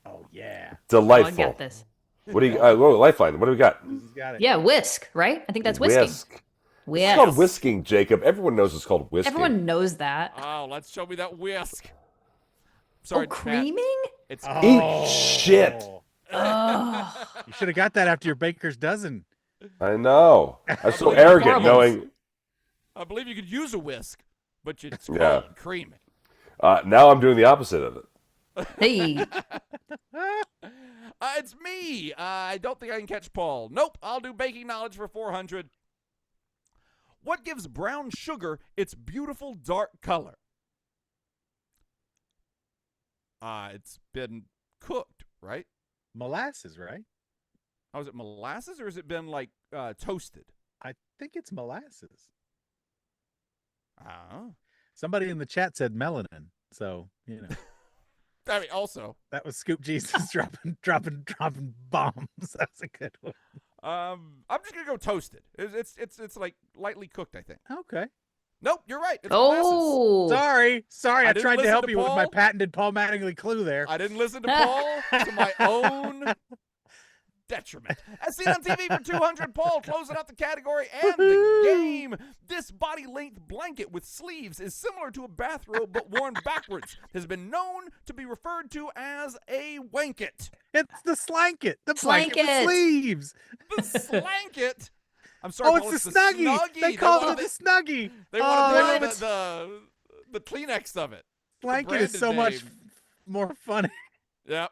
Oh, yeah. Oh, I Delightful. got this. What do you? Lifeline. What do we got? He's got it. Yeah, whisk, right? I think that's whisking. Whisk. It's called whisking, Jacob. Everyone knows it's called whisking. Everyone knows that. Oh, let's show me that whisk. Sorry, Oh, creaming? It's Eat shit. Oh. You should have got that after your baker's dozen. I know. I'm so believe arrogant Carlos. knowing. I believe you could use a whisk, but it's Yeah. called creaming. Now I'm doing the opposite of it. Hey. It's me. I don't think I can catch Paul. Nope, I'll do baking knowledge for 400. What gives brown sugar its beautiful dark color? It's been cooked, right? Molasses, right? Oh, is it molasses or has it been like toasted? I think it's molasses. Oh. Somebody in the chat said melanin, so you know I mean, also, that was Scoop Jesus dropping bombs. That's a good one. I'm just gonna go toasted. It's like lightly cooked, I think. Okay. Nope, you're right. It's molasses. Oh. Sorry. I didn't tried to listen help to you with my Paul. patented Paul Mattingly clue there. I didn't listen to Paul to my own detriment. As seen on TV for 200, Paul closing out the category and the game. This body-length blanket with sleeves is similar to a bathrobe but worn backwards. Has been known to be referred to as a wanket. It's the slanket. The blanket with Slanket. sleeves. The slanket. I'm sorry, Oh, Paul, it's the Snuggie. They called it the Snuggie. They want Oh, to do the Kleenex of it. Blanket is branded so much name. more funny. Yep.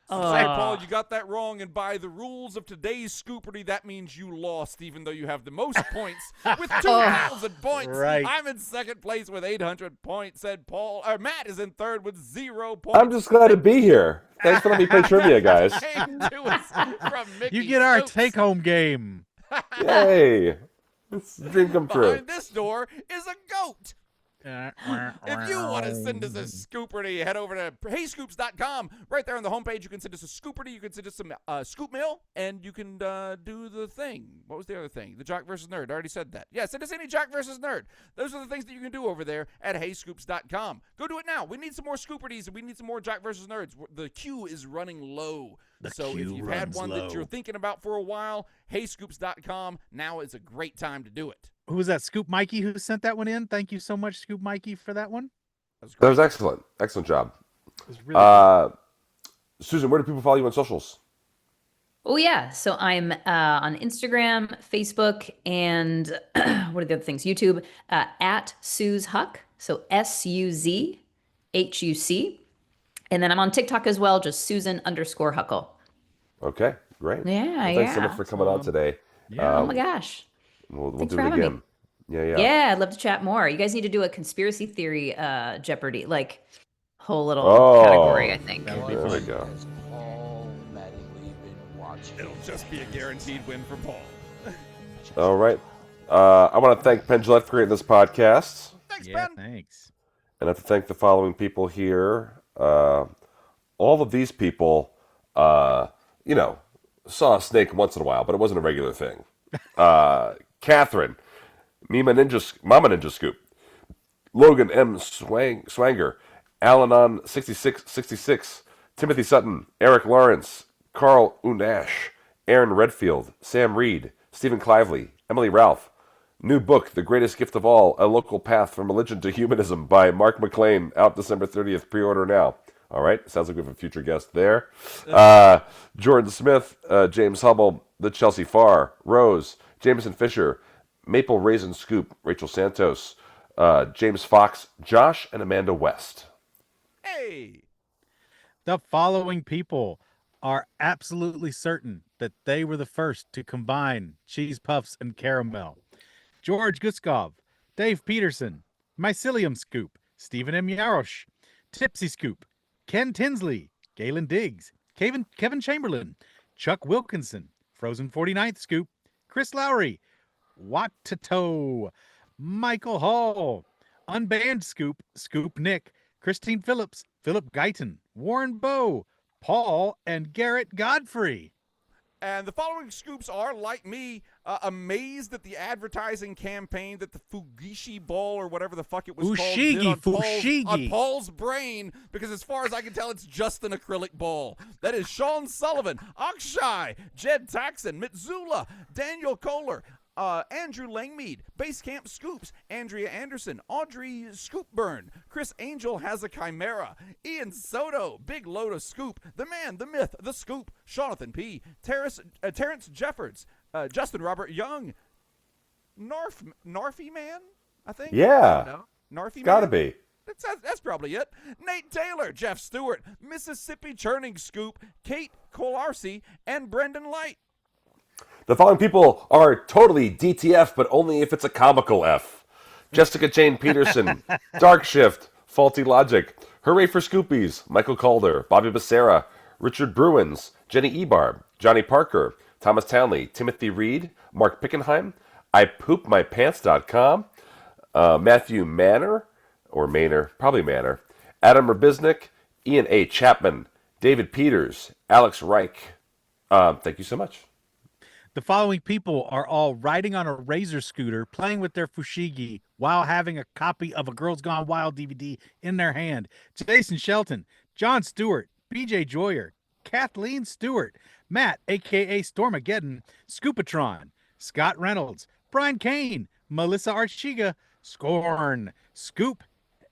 Oh. Say, Paul, you got that wrong, and by the rules of today's Scoopardy, that means you lost, even though you have the most points with 2,000 points. Right. I'm in second place with 800 points. Said Paul. Matt is in third with 0 points. I'm just glad to be here. Thanks for letting me play trivia, guys. Came to us from Mickey You get our Scoops. take-home game. Yay. It's a dream come true. Behind this door is a goat. If you want to send us a Scoopardy, head over to heyscoops.com. Right there on the homepage, you can send us a Scoopardy. You can send us some Scoop Mail, and you can do the thing. What was the other thing? The Jock versus Nerd. I already said that. Yeah, send us any Jock versus Nerd. Those are the things that you can do over there at heyscoops.com. Go do it now. We need some more Scoopardies, and we need some more Jock versus Nerds. The queue is running low. So if you've had one that you're thinking about for a while, heyscoops.com, now is a great time to do it. Who was that? Scoop Mikey who sent that one in? Thank you so much, Scoop Mikey, for that one. That was excellent. Excellent job. It was really Susan, where do people follow you on socials? Oh, yeah. So I'm on Instagram, Facebook, and what are the other things? YouTube, at Suze Huck. So SUZHUC. And then I'm on TikTok as well, just Susan_Huckle. Okay, great. Yeah, Well, thanks so much for coming on today. Yeah. Oh my gosh. We'll Thanks do for it having again. me. Yeah. Yeah, I'd love to chat more. You guys need to do a conspiracy theory Jeopardy, like whole little Oh. category, I think. That would be There we fun. go. It'll just be a guaranteed win for Paul. All right. I want to thank Penn Jillette for creating this podcast. Thanks, Yeah, Ben. thanks. And I have to thank the following people here. All of these people, saw a snake once in a while, but it wasn't a regular thing. Catherine, Mama Ninja Scoop, Logan M. Swanger, Alanon 6666, Timothy Sutton, Eric Lawrence, Carl Undash, Aaron Redfield, Sam Reed, Stephen Clively, Emily Ralph. New book, The Greatest Gift of All, A Local Path from Religion to Humanism by Mark McLean, out December 30th, pre-order now. All right, sounds like we have a future guest there. Jordan Smith, James Hubble, The Chelsea Farr, Rose, Jameson Fisher, Maple Raisin Scoop, Rachel Santos, James Fox, Josh, and Amanda West. Hey. The following people are absolutely certain that they were the first to combine cheese puffs and caramel. George Guskov, Dave Peterson, Mycelium Scoop, Stephen M. Yarosh, Tipsy Scoop, Ken Tinsley, Galen Diggs, Kevin Chamberlain, Chuck Wilkinson, Frozen 49th Scoop, Chris Lowry, Watato, Michael Hall, Unbanned Scoop, Scoop Nick, Christine Phillips, Philip Guyton, Warren Bowe, Paul, and Garrett Godfrey. And the following scoops are, like me, amazed at the advertising campaign that the Fugishi ball or whatever the fuck it was called did on Paul's brain, because as far as I can tell, it's just an acrylic ball. That is Sean Sullivan, Akshay, Jed Taxon, Mitsula, Daniel Kohler, Andrew Langmead, Basecamp Scoops, Andrea Anderson, Audrey Scoopburn, Chris Angel has a chimera, Ian Soto, Big Loda Scoop, the man, the myth, the Scoop, Jonathan P, Terrence Jeffords, Justin Robert Young, Narfy Man, I think. Yeah. Narfy Gotta Man? be. That's probably it. Nate Taylor, Jeff Stewart, Mississippi Churning Scoop, Kate Kolarcy, and Brendan Light. The following people are totally DTF, but only if it's a comical F. Jessica Jane Peterson, Dark Shift, Faulty Logic, Hooray for Scoopies, Michael Calder, Bobby Becerra, Richard Bruins, Jenny Ebarb, Johnny Parker, Thomas Townley, Timothy Reed, Mark Pickenheim, ipoopmypants.com, Matthew Manor, or Maynor, probably Manor, Adam Rabiznik, Ian A. Chapman, David Peters, Alex Reich. Thank you so much. The following people are all riding on a Razor scooter, playing with their fushigi while having a copy of a Girls Gone Wild DVD in their hand. Jason Shelton, John Stewart, BJ Joyer, Kathleen Stewart, Matt, a.k.a. Stormageddon, Scoopatron, Scott Reynolds, Brian Kane, Melissa Archiga, Scorn, Scoop,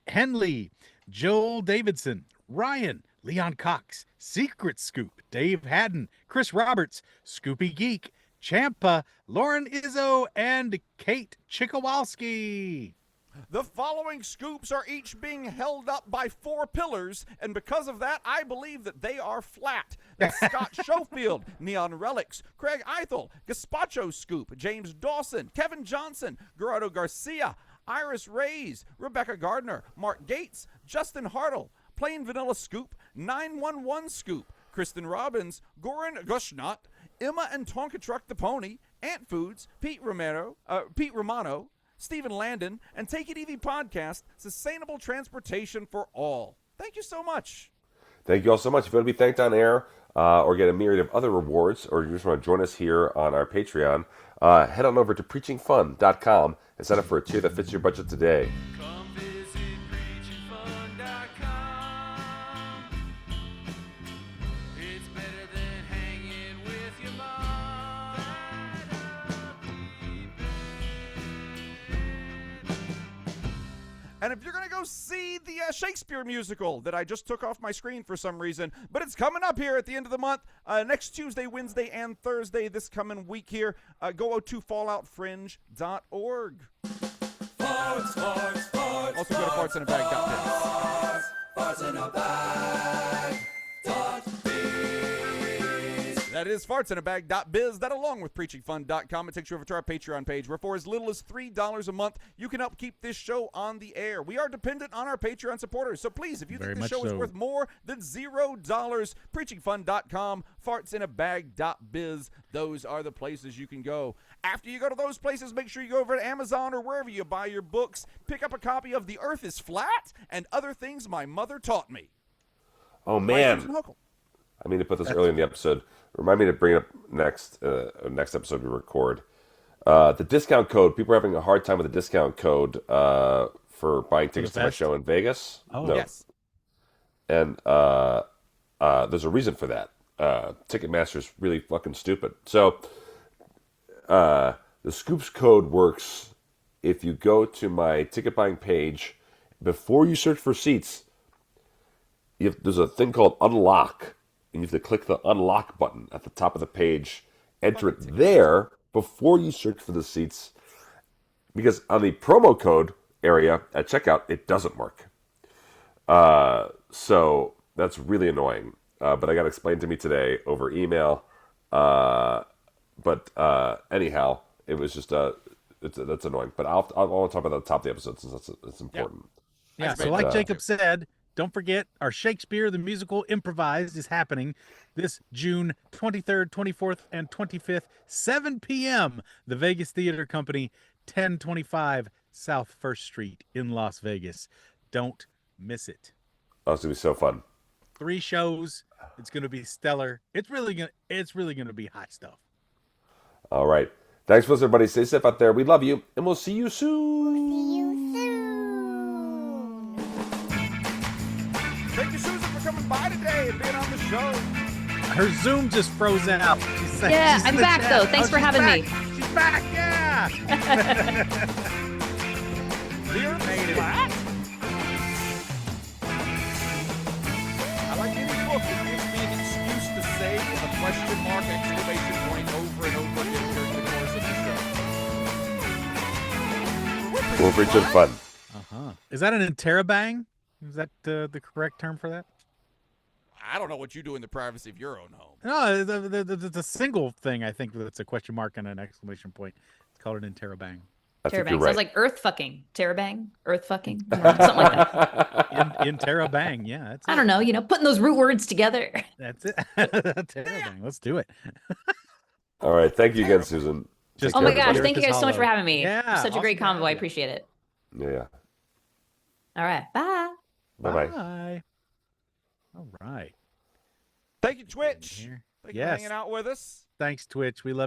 Henley, Joel Davidson, Ryan, Leon Cox, Secret Scoop, Dave Haddon, Chris Roberts, Scoopy Geek, Champa, Lauren Izzo, and Kate Chikowalski. The following scoops are each being held up by 4 pillars, and because of that, I believe that they are flat. That's Scott Schofield, Neon Relics, Craig Eithel, Gazpacho Scoop, James Dawson, Kevin Johnson, Gerardo Garcia, Iris Reyes, Rebecca Gardner, Mark Gates, Justin Hartle, Plain Vanilla Scoop, 911 Scoop, Kristen Robbins, Goran Gushnot, Emma and Tonka Truck the Pony, Ant Foods, Pete Romano, Stephen Landon, and Take It Easy Podcast, Sustainable Transportation for All. Thank you so much. Thank you all so much. If you want to be thanked on air or get a myriad of other rewards, or you just want to join us here on our Patreon, head on over to preachingfun.com and sign up for a tier that fits your budget today. Come visit preachingfun.com. It's better than hanging with your mom. And if you're going to go see the Shakespeare musical that I just took off my screen for some reason, but it's coming up here at the end of the month, next Tuesday, Wednesday, and Thursday this coming week here, go to falloutfringe.org. Farts, farts, farts. Also go to fartsinabag.biz. Fartsinabag.biz. That is fartsinabag.biz. That, along with preachingfun.com, it takes you over to our Patreon page, where for as little as $3 a month, you can help keep this show on the air. We are dependent on our Patreon supporters, so please, if you think this show is worth more than $0, preachingfun.com, fartsinabag.biz, those are the places you can go. After you go to those places, make sure you go over to Amazon or wherever you buy your books, pick up a copy of The Earth is Flat and Other Things My Mother Taught Me. Oh, By man. Susan Huckle. I mean to put this early in the episode. Remind me to bring it up next episode we record. The discount code. People are having a hard time with the discount code for buying tickets to my show in Vegas. Oh, no. Yes. And there's a reason for that. Ticketmaster's really fucking stupid. So the Scoops code works if you go to my ticket buying page. Before you search for seats, there's a thing called unlock. And you have to click the unlock button at the top of the page, enter it there before you search for the seats. Because on the promo code area at checkout, it doesn't work. So that's really annoying. But I got explained to me today over email. But anyhow, it was just that's annoying. But I'll talk about that at the top of the episode since it's important. Yeah, so like Jacob said, don't forget, our Shakespeare the Musical Improvised is happening this June 23rd, 24th, and 25th, 7 p.m. The Vegas Theater Company, 1025 South 1st Street in Las Vegas. Don't miss it. Oh, it's going to be so fun. 3 shows. It's going to be stellar. It's really going to be hot stuff. All right. Thanks for listening, everybody. Stay safe out there. We love you, and we'll see you soon. Thank you, Susan, for coming by today and being on the show. Her Zoom just froze out. Yeah, I'm back, though. Thanks for having me. She's back, yeah. The Earth Made is it. flat? I like any book that gives me an excuse to say a question mark, exclamation point over and over again during the course of the show. We're preaching fun. Is that an interrobang? Is that the correct term for that? I don't know what you do in the privacy of your own home. No, the single thing I think that's a question mark and an exclamation point. It's called an interrobang. I think Terabang. you're Sounds right. like earth fucking. Terabang? Earth fucking? Something like that. Interrobang, yeah. That's I don't know, putting those root words together. That's it. Interrobang. Let's do it. All right. Thank you again, Susan. Just Oh Take my care, gosh, everybody. thank you guys so much for having me. Yeah, Such a great awesome to convo. I have you. appreciate it. Yeah. All right. Bye. Bye-bye. Bye. All right. Thank you, Twitch. Here. Thank you for Yes. hanging out with us. Thanks, Twitch. We love